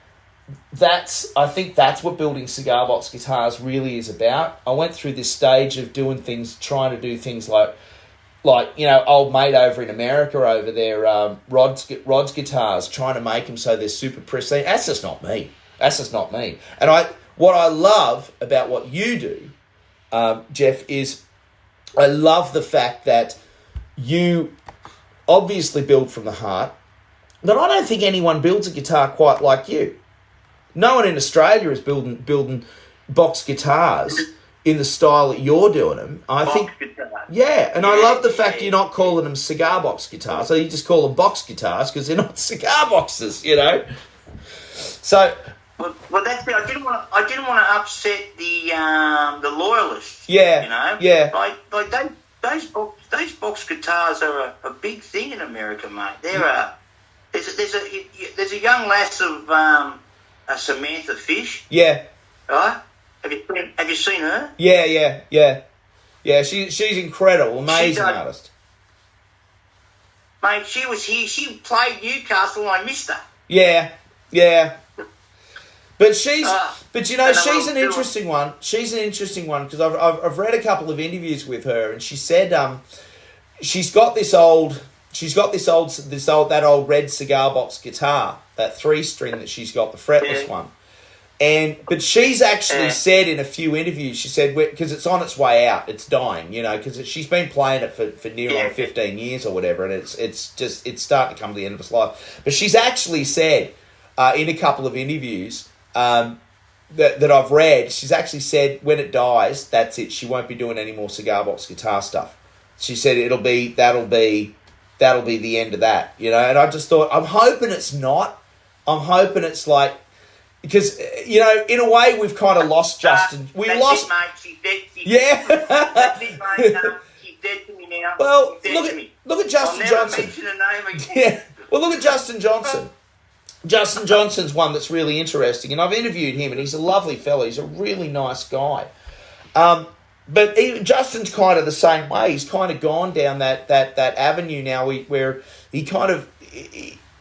I think that's what building cigar box guitars really is about. I went through this stage of trying to do things like you know, old mate over in America over there, Rod's guitars, trying to make them so they're super pristine. That's just not me. And what I love about what you do, Geoff, is I love the fact that you obviously build from the heart, but I don't think anyone builds a guitar quite like you. No one in Australia is building box guitars in the style that you're doing them. I think, yeah, and I love the fact you're not calling them cigar box guitars, so you just call them box guitars because they're not cigar boxes, you know. So, well, that's it. I didn't want to upset the loyalists. Yeah, you know. Yeah. Like those box guitars are a big thing in America, mate. There's a young lass of Samantha Fish. Yeah. Right. Have you seen her? Yeah. She's incredible, amazing artist. Mate, she was here. She played Newcastle, and I missed her. Yeah. But she's an interesting one. She's an interesting one because I've read a couple of interviews with her, and she said she's got that old red cigar box guitar, that 3-string that she's got, the fretless one. But she's actually said in a few interviews, she said, because it's on its way out, it's dying, you know, because she's been playing it for near on 15 years or whatever, and it's starting to come to the end of its life. But she's actually said in a couple of interviews that I've read, she's actually said when it dies, that's it. She won't be doing any more cigar box guitar stuff. She said that'll be the end of that, you know. And I just thought, I'm hoping it's not. I'm hoping it's like, because, you know, in a way we've kind of lost Justin. That's it, mate. She's dead. That's it, mate. She's dead to me now. Well, look at Justin Johnson. I'll never mention her name again. Yeah. Well, look at Justin Johnson. Justin Johnson's one that's really interesting, and I've interviewed him, and he's a lovely fellow. He's a really nice guy. But Justin's kind of the same way. He's kind of gone down that avenue now where he kind of...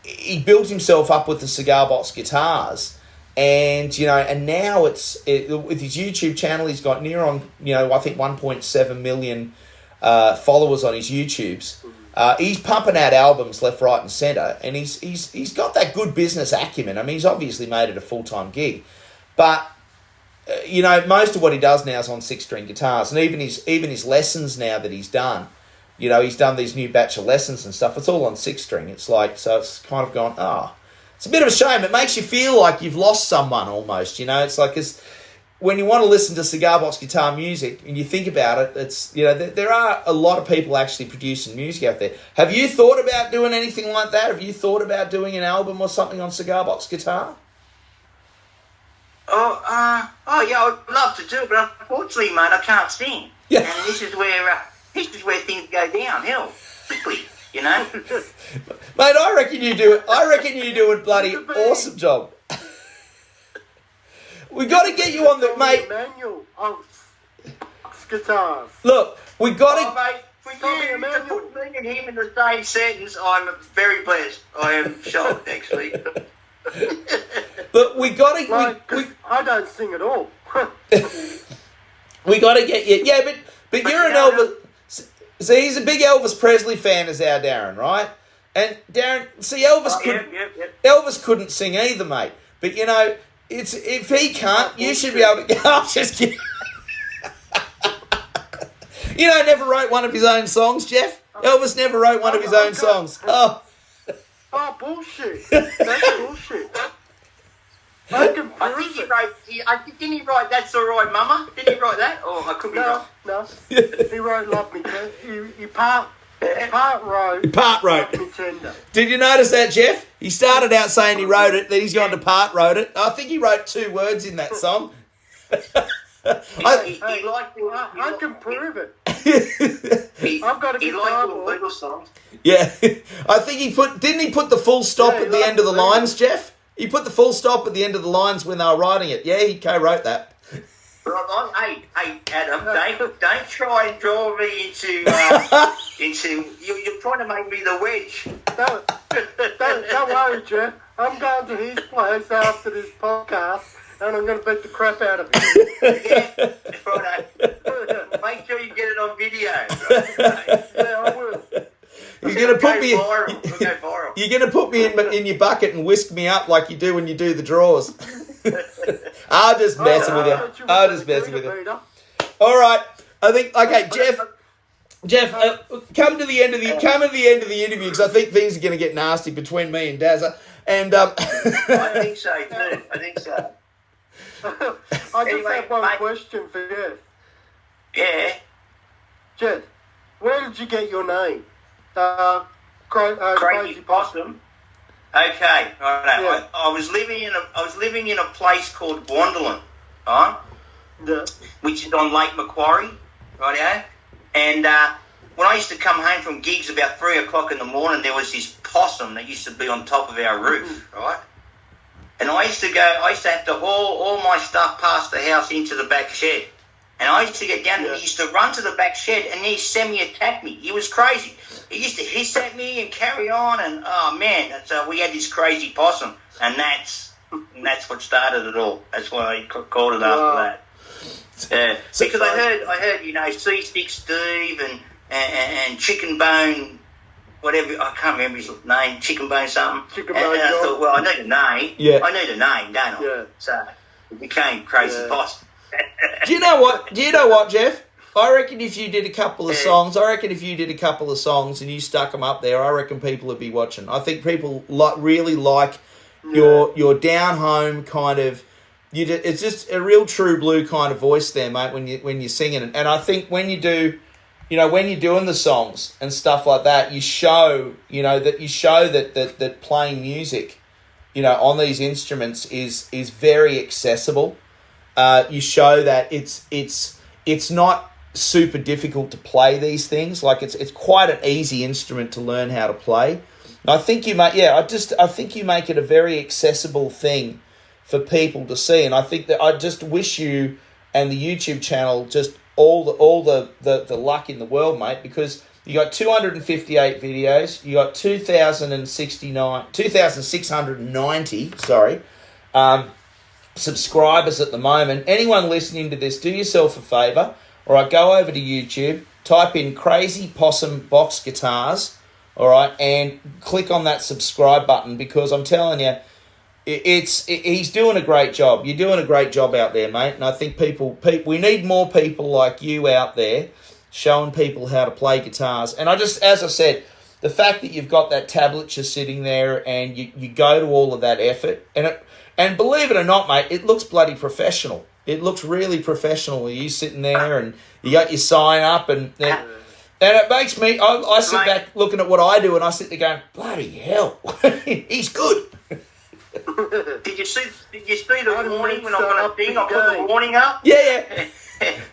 he built himself up with the cigar box guitars, and and now with his YouTube channel, he's got near on I think 1.7 million followers on his YouTubes. He's pumping out albums left, right, and centre, and he's got that good business acumen. I mean, he's obviously made it a full-time gig, but most of what he does now is on 6-string guitars, and even his lessons now that he's done, he's done these new batch of lessons and stuff. It's all on 6-string. It's like, so it's kind of gone. It's a bit of a shame. It makes you feel like you've lost someone almost. It's like when you want to listen to cigar box guitar music and you think about it, it's there are a lot of people actually producing music out there. Have you thought about doing anything like that? Have you thought about doing an album or something on cigar box guitar? Yeah, I'd love to do it, but unfortunately, mate, I can't sing. Yeah. And this is where things go downhill quickly. Mate, I reckon you do it. I reckon you do a bloody awesome job. We got to get you on the mate. Manual guitars. Look, we got to. Mate, for you to put me and him in the same sentence, I'm very blessed. I am shocked, actually. But we got to. I don't sing at all. We got to get you. Yeah, but you're an Elvis. See, he's a big Elvis Presley fan, is our Darren, right? And Darren, see, Elvis couldn't sing either, mate. But it's if he can't, you should be able to. I'm just kidding. Never wrote one of his own songs, Geoff. Elvis never wrote one of his own songs. Oh, bullshit. That's bullshit. I can I think he wrote. Didn't he write "That's All Right, Mama"? Didn't he write that? Oh, I could be wrong. No. He wrote "Love Me Tender." He part wrote. "Love Me Tender." Did you notice that, Geoff? He started out saying he wrote it, then he's gone to part wrote it. I think he wrote 2 words in that song. I can prove it. I've got a guitar board. Songs. Yeah, I think didn't he put the full stop at the end of the lines, Geoff? He put the full stop at the end of the lines when they were writing it. Yeah, he co-wrote that. Hey, Adam, don't try and draw me into you're trying to make me the wedge. Don't worry, Geoff. I'm going to his place after this podcast, and I'm going to beat the crap out of him. Yeah, right. Make sure you get it on video. Right? Yeah, I will. You're gonna put me. We'll go viral. You're gonna put me in your bucket and whisk me up like you do when you do the draws. I'll just messing with you. I'll just messing with you. All right. I think okay, Geoff. Come to the end of the interview because I think things are going to get nasty between me and Dazza. And I think so too. I think so. I just have one question for Geoff. Yeah. Geoff, where did you get your name? Crazy Possum. Okay, right. Yeah. I was living in a place called Wanderland, right? Yeah. Which is on Lake Macquarie, rightio. And when I used to come home from gigs about 3 o'clock in the morning, there was this possum that used to be on top of our roof, right? And I used to have to haul all my stuff past the house into the back shed. And I used to get down and he used to run to the back shed and he semi-attacked me. He was crazy. He used to hiss at me and carry on and, oh, man, we had this crazy possum. And that's what started it all. That's why I called it after that. Because I heard, C-Stick Steve and Chicken Bone, whatever, I can't remember his name, Chicken Bone something. And I thought, well, I know the name. Yeah. I know the name, don't I? Yeah. So it became Crazy Possum. Do you know what, Geoff? I reckon if you did a couple of songs, and you stuck them up there, I reckon people would be watching. I think people really like your down home kind of. It's just a real true blue kind of voice there, mate. When you're singing, and I think when you do, when you're doing the songs and stuff like that, you show that playing music, on these instruments is very accessible. You show that it's not super difficult to play these things. Like it's quite an easy instrument to learn how to play. And I think you make it a very accessible thing for people to see. And I think that I just wish you and the YouTube channel just all the luck in the world, mate, because You got 258 videos. You got 2,690, subscribers at the moment. Anyone listening to this, do yourself a favour. All right, go over to YouTube, type in Crazy Possum Box Guitars, all right, and click on that subscribe button, because I'm telling you, he's doing a great job. You're doing a great job out there, mate. And I think we need more people like you out there showing people how to play guitars. And as I said, the fact that you've got that tablet just sitting there and you go to all of that effort, and believe it or not, mate, it looks bloody professional. It looks really professional. You sitting there and you got your sign up, and it makes me, I sit back looking at what I do, and I sit there going, bloody hell, he's good. Did you see the warning when I'm going to ding? I put the warning up. Yeah.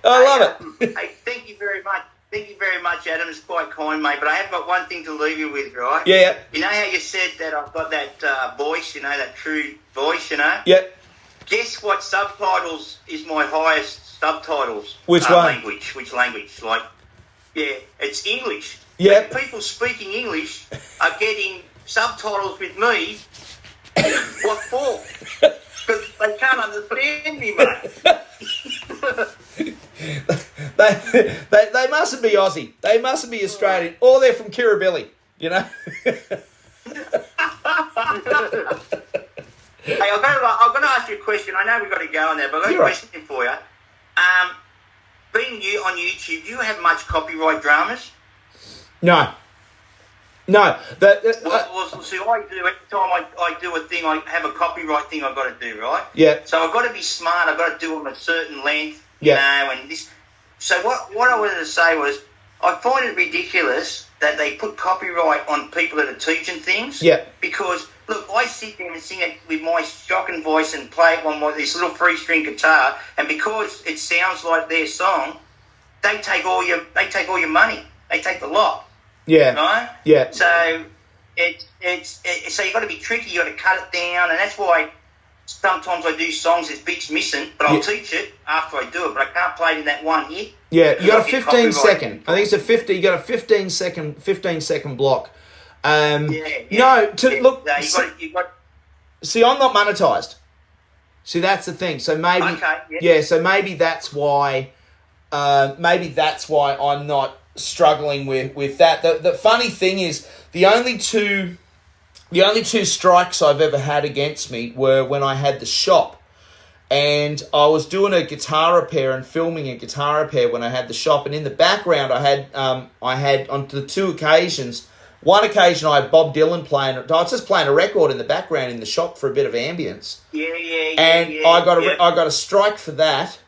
I love it. Hey, thank you very much. Thank you very much, Adam. It's quite kind, mate. But I have got one thing to leave you with, right? Yeah. You know how you said that I've got that voice, that true voice, Yeah. Guess what subtitles is my highest subtitles? Which one? Language. Which language? It's English. Yeah. But people speaking English are getting subtitles with me. What for? Because they can't understand me, mate. they mustn't be Aussie. They mustn't be Australian. Or they're from Kirribilli, Hey, I'm going to ask you a question. I know we've got to go on there, but I've got a question for you. Being you on YouTube, do you have much copyright dramas? No. See, I do. Every time I do a thing, I have a copyright thing I've got to do, right? Yeah. So I've got to be smart. I've got to do them a certain length, and this. So what I wanted to say was, I find it ridiculous that they put copyright on people that are teaching things. Yeah. Because, look, I sit there and sing it with my shocking voice and play it on this little three-string guitar, and because it sounds like their song, they take all your money. They take the lot. Yeah. Right? Yeah. So so you've got to be tricky. You've got to cut it down, and that's why sometimes I do songs there's bits missing, but I'll teach it after I do it. But I can't play it in that one hit. Yeah, you got a 15 second. I think it's a 50. You got a 15 second block. No, look. See, I'm not monetized. See, that's the thing. So maybe, so maybe that's why. Maybe that's why I'm not struggling with that. The funny thing is, the only two strikes I've ever had against me were when I had the shop, and I was doing a guitar repair and filming a guitar repair when I had the shop, and in the background I had on the two occasions. One occasion I had Bob Dylan playing. I was just playing a record in the background in the shop for a bit of ambience. I got a strike for that,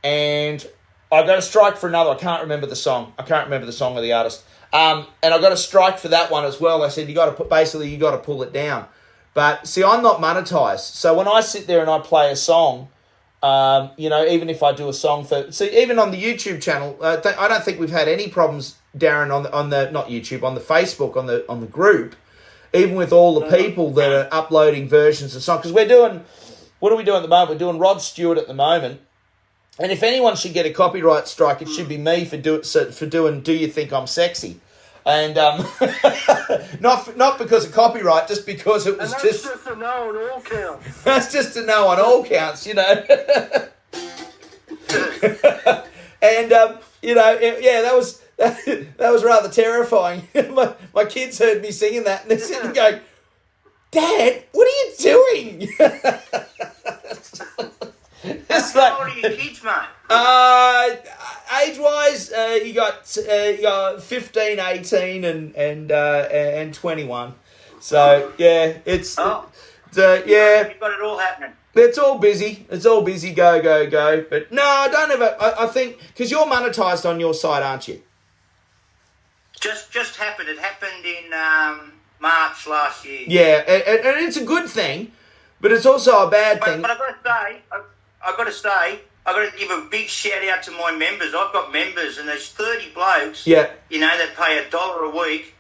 and I got a strike for another. I can't remember the song. I can't remember the song of the artist. And I got a strike for that one as well. I said you got to pull it down. But see, I'm not monetized. So when I sit there and I play a song, even if I do a song even on the YouTube channel, I don't think we've had any problems, Darren, on the not YouTube, on the Facebook, on the group, even with all the people that are uploading versions of songs. Because what are we doing at the moment? We're doing Rod Stewart at the moment. And if anyone should get a copyright strike, it should be me for doing Do You Think I'm Sexy? And not because of copyright, just because it was just a no on all counts. That's just a no on all counts, And that was rather terrifying. My kids heard me singing that, and they're sitting going, "Dad, what are you doing?" How old are your kids, mate? Age-wise, you got 15, 18, and 21. So it's you've got it all happening. It's all busy. Go. But no, I don't have I think because you're monetized on your side, aren't you? Just happened. It happened in March last year. Yeah, and it's a good thing, but it's also a bad thing. But I've got to say, I've got to give a big shout out to my members. I've got members, and there's 30 blokes, that pay $1 a week,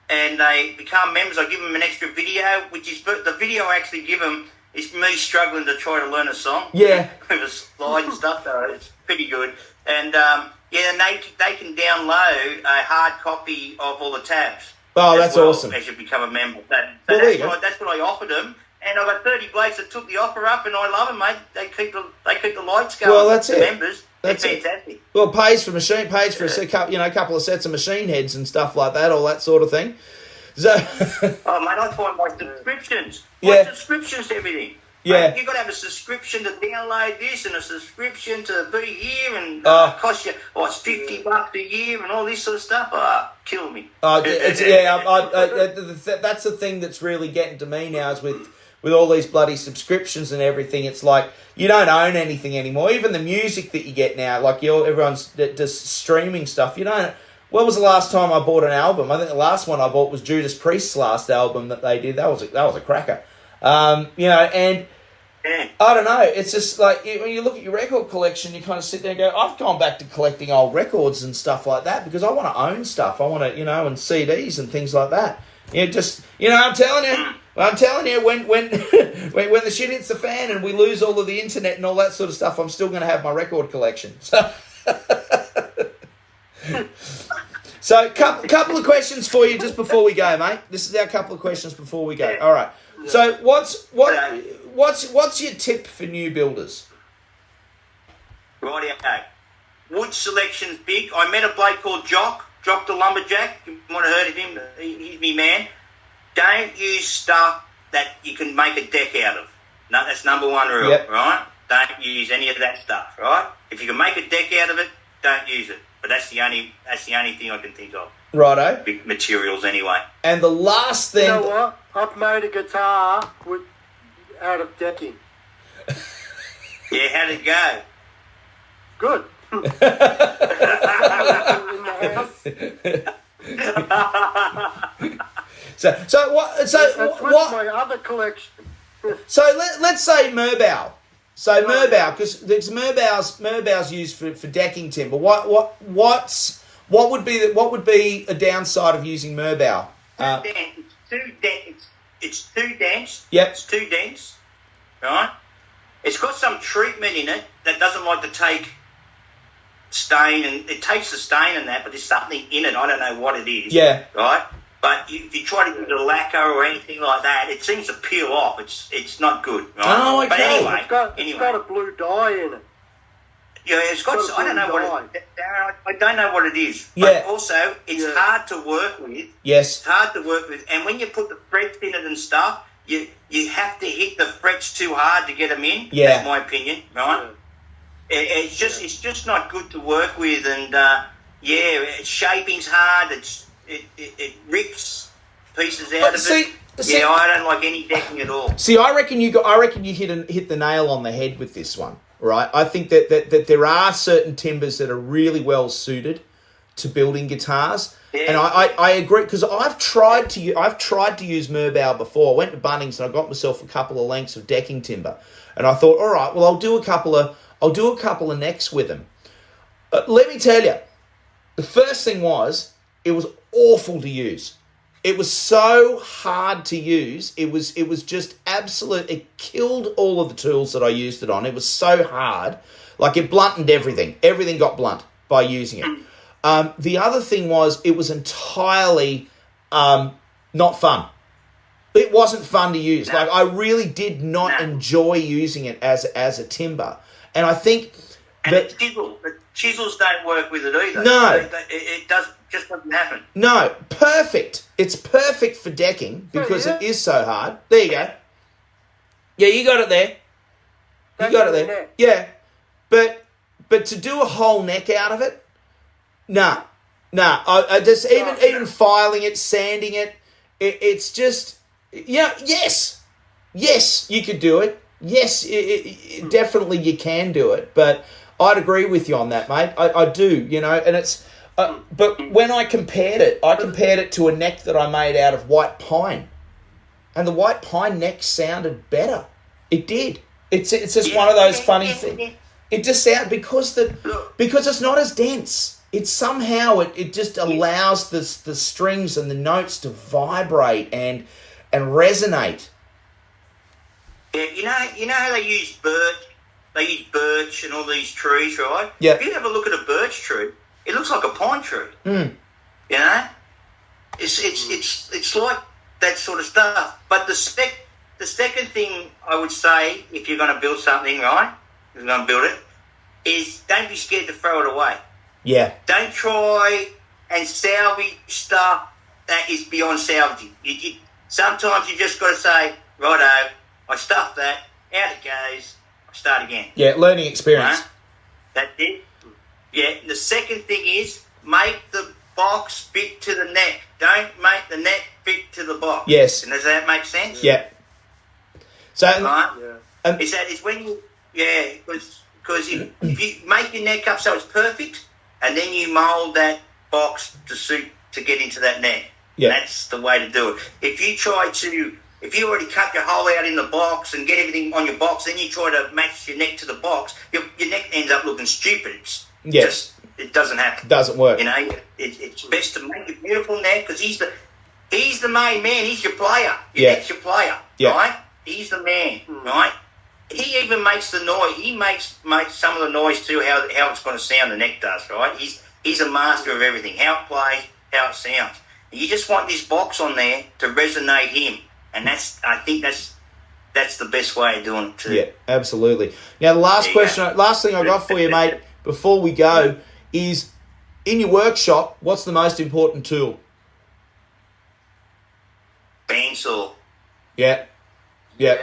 and they become members. I give them an extra video, which is the video I actually give them it's me struggling to try to learn a song. Yeah. With a slide and stuff, though. It's pretty good. And, and they can download a hard copy of all the tabs. Oh, that's awesome. As you become a member. That's what I offered them. And I've got 30 blokes that took the offer up, and I love them, mate. They keep the lights going. Well, that's it. Members. That's fantastic. Well, pays for a couple of sets of machine heads and stuff like that, all that sort of thing. So, oh, mate, I find my subscriptions. Subscriptions to everything. Yeah. Mate, you've got to have a subscription to download this and a subscription to be here, and it costs you, it's $50 a year and all this sort of stuff. Kill me. That's the thing that's really getting to me now is with all these bloody subscriptions and everything. It's like you don't own anything anymore. Even the music that you get now, like everyone's just streaming stuff. You don't. When was the last time I bought an album? I think the last one I bought was Judas Priest's last album that they did. That was a cracker. And I don't know. It's just like when you look at your record collection, you kind of sit there and go, I've gone back to collecting old records and stuff like that because I want to own stuff. I want to, and CDs and things like that. I'm telling you, when the shit hits the fan and we lose all of the internet and all that sort of stuff, I'm still going to have my record collection. So, couple of questions for you just before we go, mate. This is our couple of questions before we go. All right. So, what's your tip for new builders? Right, okay. Wood selection's big. I met a bloke called Geoff the Lumberjack. You might have heard of him. He's me man. Don't use stuff that you can make a deck out of. No, that's number one rule, right? Don't use any of that stuff, right? If you can make a deck out of it, don't use it. But that's the only thing I can think of. Righto. Big materials anyway. And the last thing... You know what? I've made a guitar out of decking. Yeah, how'd it go? Good. In the house. So what? That's with my other collection. So let's say Merbau. So Merbau, because Merbau's used for decking timber. What would be a downside of using Merbau? It's too dense. Yep. It's too dense. Right. It's got some treatment in it that doesn't like to take stain, and it takes the stain and that, but there's something in it. I don't know what it is. Yeah. Right. But if you try to use a lacquer or anything like that, it seems to peel off. It's not good. Right? Oh, okay. But anyway, it's got a blue dye in it. Yeah, it's got I don't know what it, Darren, I don't know what it is. Yeah. But also, it's hard to work with. Yes. It's hard to work with, and when you put the frets in it and stuff, you have to hit the frets too hard to get them in. Yeah. That's my opinion, right? Yeah. It's just not good to work with, and shaping's hard. It rips pieces out of it. I don't like any decking at all. See, I reckon you hit the nail on the head with this one, right? I think that there are certain timbers that are really well suited to building guitars, and I agree because I've tried to use Merbau before. I went to Bunnings and I got myself a couple of lengths of decking timber, and I thought, all right, well, I'll do a couple of necks with them. Let me tell you, the first thing was it was awful to use. It was so hard to use. It was just absolute. It killed all of the tools that I used it on. It was so hard. Like it blunted everything. Everything got blunt by using it. The other thing was it was entirely not fun. It wasn't fun to use. Like I really did not enjoy using it as a timber. And I think that the chisels don't work with it either. No, it doesn't happen. No, perfect. It's perfect for decking because it is so hard. There you go. Yeah, you got it there. You got it there. Yeah, but to do a whole neck out of it, nah. I just even filing it, sanding it, it's just yes, you could do it. Yes, definitely you can do it. But I'd agree with you on that, mate. I do, and it's. But when I compared it to a neck that I made out of white pine, and the white pine neck sounded better. It did. It's just one of those funny things. It just sounded because it's not as dense. It's somehow it just allows the strings and the notes to vibrate and resonate. Yeah, you know how they use birch and all these trees, right? Yeah. If you have a look at a birch tree, it looks like a pine tree. Mm. You know, it's like that sort of stuff. But the second thing I would say, if you're going to build something, right, if you're going to build it, is don't be scared to throw it away. Yeah. Don't try and salvage stuff that is beyond salvaging. Sometimes you just got to say, righto, I stuffed that, out it goes, I start again. Yeah, learning experience. Right? That's it. Yeah, the second thing is make the box fit to the neck. Don't make the neck fit to the box. Yes. And does that make sense? Yeah. So, Right? Yeah. It's when you, because if you make your neck up so it's perfect, and then you mould that box to get into that neck. Yeah. That's the way to do it. If you already cut your hole out in the box and get everything on your box, then you try to match your neck to the box, your neck ends up looking stupid. It doesn't happen. Doesn't work. You know, it's best to make a beautiful neck because he's the main man. He's your player. Your neck's your player, right? He's the man, right? He even makes the noise. He makes some of the noise too. How it's going to sound. The neck does, right? He's a master of everything. How it plays, how it sounds. You just want this box on there to resonate him, and I think that's the best way of doing it too. Yeah, absolutely. Now, the last thing I got for you, mate, before we go, is in your workshop, what's the most important tool? Bandsaw. Yeah. Yeah.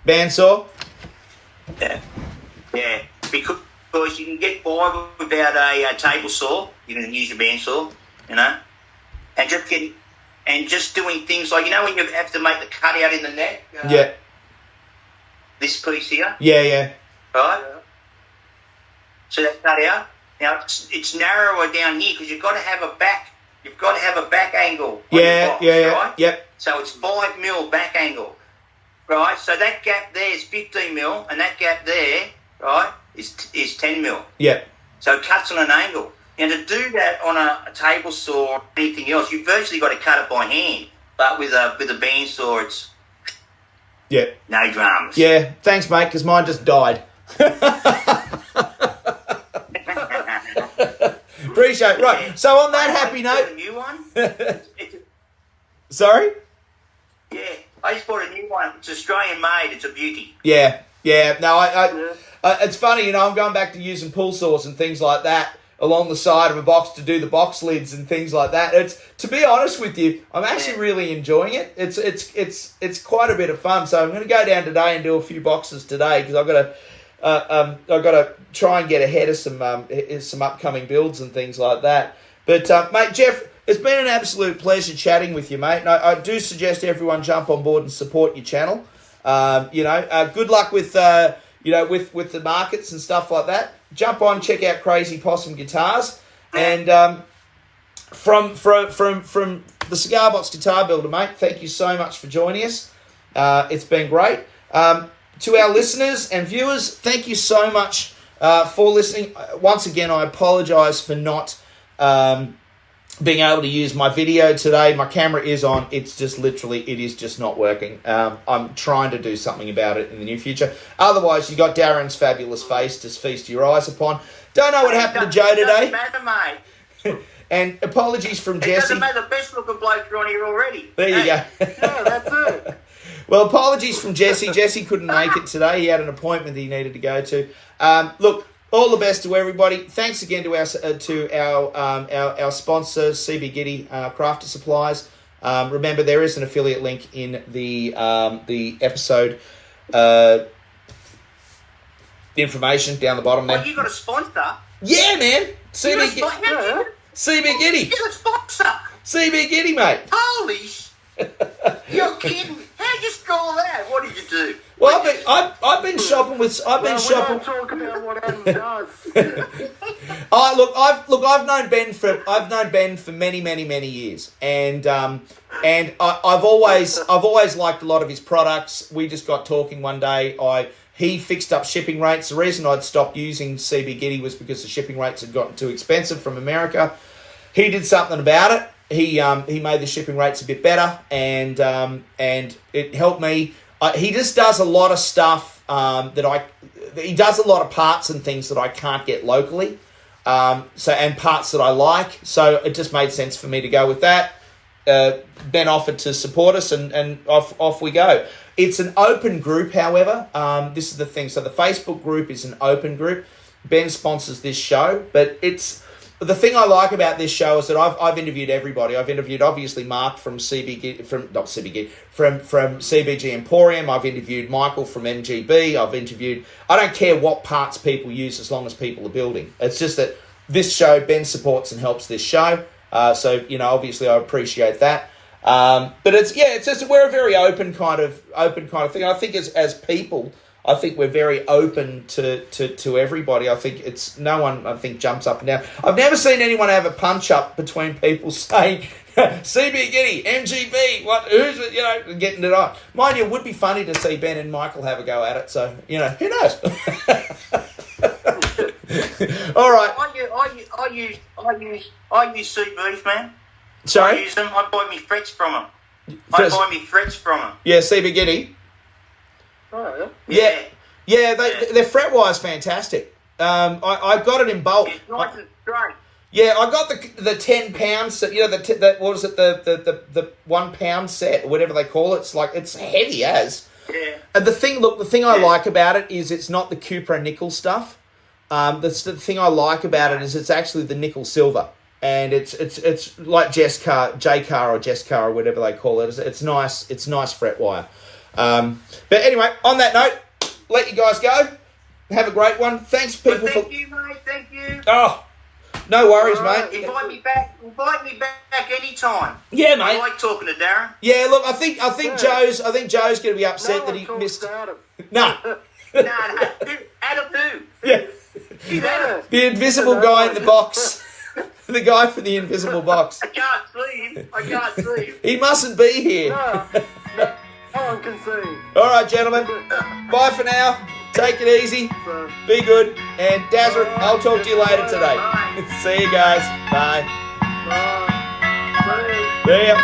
Bandsaw? Yeah. Because you can get by without a table saw. You can use your bandsaw, you know, and just doing things like, you know, when you have to make the cutout in the neck. This piece here. Yeah. Right. So that cutout. Now it's narrower down here because you've got to have a back. You've got to have a back angle. On your box, right? Yep. So it's 5 mil back angle, right? So that gap there is 15 mil, and that gap there, right, is 10 mil. Yep. So it cuts on an angle. Now to do that on a table saw or anything else, you've virtually got to cut it by hand. But with a bandsaw, it's no dramas. Yeah. Thanks, mate, because mine just died. Appreciate it. Right. So on that happy note, a new one. Sorry. Yeah, I just bought a new one. It's Australian made. It's a beauty. Yeah. No, it's funny, you know, I'm going back to using pull saws and things like that along the side of a box to do the box lids and things like that. It's, to be honest with you, I'm actually really enjoying it. It's quite a bit of fun. So I'm going to go down today and do a few boxes today because I've got to try and get ahead of some upcoming builds and things like that. But mate, Geoff, it's been an absolute pleasure chatting with you, mate. And I do suggest everyone jump on board and support your channel. Good luck with with the markets and stuff like that. Jump on, check out Crazy Possum Guitars, and from the Cigar Box Guitar Builder, mate. Thank you so much for joining us. It's been great. To our listeners and viewers, thank you so much for listening. Once again, I apologise for not being able to use my video today. My camera is on. It's just literally, it is just not working. I'm trying to do something about it in the near future. Otherwise, you got Darren's fabulous face to feast your eyes upon. Don't know what happened to Joe today. Doesn't matter, mate. And apologies from Jesse. It doesn't matter. The best looking blokes are on here already. There you go. Yeah, that's it. Well, apologies from Jesse. Jesse couldn't make it today. He had an appointment that he needed to go to. Look, all the best to everybody. Thanks again to our sponsor, CB Giddy Crafter Supplies. Remember, there is an affiliate link in the episode information down the bottom there. Well, you got a sponsor? Yeah, man. CB Giddy. You got a sponsor? CB Giddy, mate. Holy You're kidding me. How'd you score that? What did you do? Well, I've been shopping with. I've been shopping. We don't talk about what Adam does. I've known Ben for many years, and I've always liked a lot of his products. We just got talking one day. He fixed up shipping rates. The reason I'd stopped using CB Giddy was because the shipping rates had gotten too expensive from America. He did something about it. He made the shipping rates a bit better, and it helped me. he just does a lot of stuff he does a lot of parts and things that I can't get locally. And parts that I like. So it just made sense for me to go with that. Ben offered to support us, and off we go. It's an open group, however. This is the thing. So the Facebook group is an open group. Ben sponsors this show, but it's the thing I like about this show is that I've interviewed everybody. I've interviewed obviously Mark from CBG Emporium. I've interviewed Michael from MGB. I don't care what parts people use as long as people are building. It's just that this show, Ben supports and helps this show. So obviously I appreciate that. But it's just we're a very open kind of thing. I think as people, I think we're very open to everybody. I think no one jumps up and down. I've never seen anyone have a punch up between people saying CB Giddy, MGB, getting it on. Mind you, it would be funny to see Ben and Michael have a go at it. So who knows? All right. I use CBs, man. Sorry? I use them. I buy me frets from them. Yeah, CB Giddy. Oh, Yeah. Their fret wire's fantastic. I got it in bulk. It's nice and straight. Yeah, I got the 10 pound set. The 1 pound set, or whatever they call it. It's heavy as. Yeah. And the thing I like about it is it's not the Cupra nickel stuff. The thing I like about it is it's actually the nickel silver, and it's like J-Car or Jess-Car or whatever they call it. It's nice. It's nice fret wire. But anyway, on that note, let you guys go. Have a great one. Thanks, people. Thank you, mate. Thank you. Oh, no worries, mate. Invite me back anytime. Yeah, mate. I like talking to Darren. Yeah, look, I think Joe's going to be upset that he missed. No. Adam who? Yeah. The invisible guy in the box. The guy from the invisible box. I can't see him. He mustn't be here. No one can see. All right, gentlemen. Bye for now. Take it easy. Be good. And Dazzer, I'll talk to you later today. Bye. See you guys. Bye. Bye. See ya.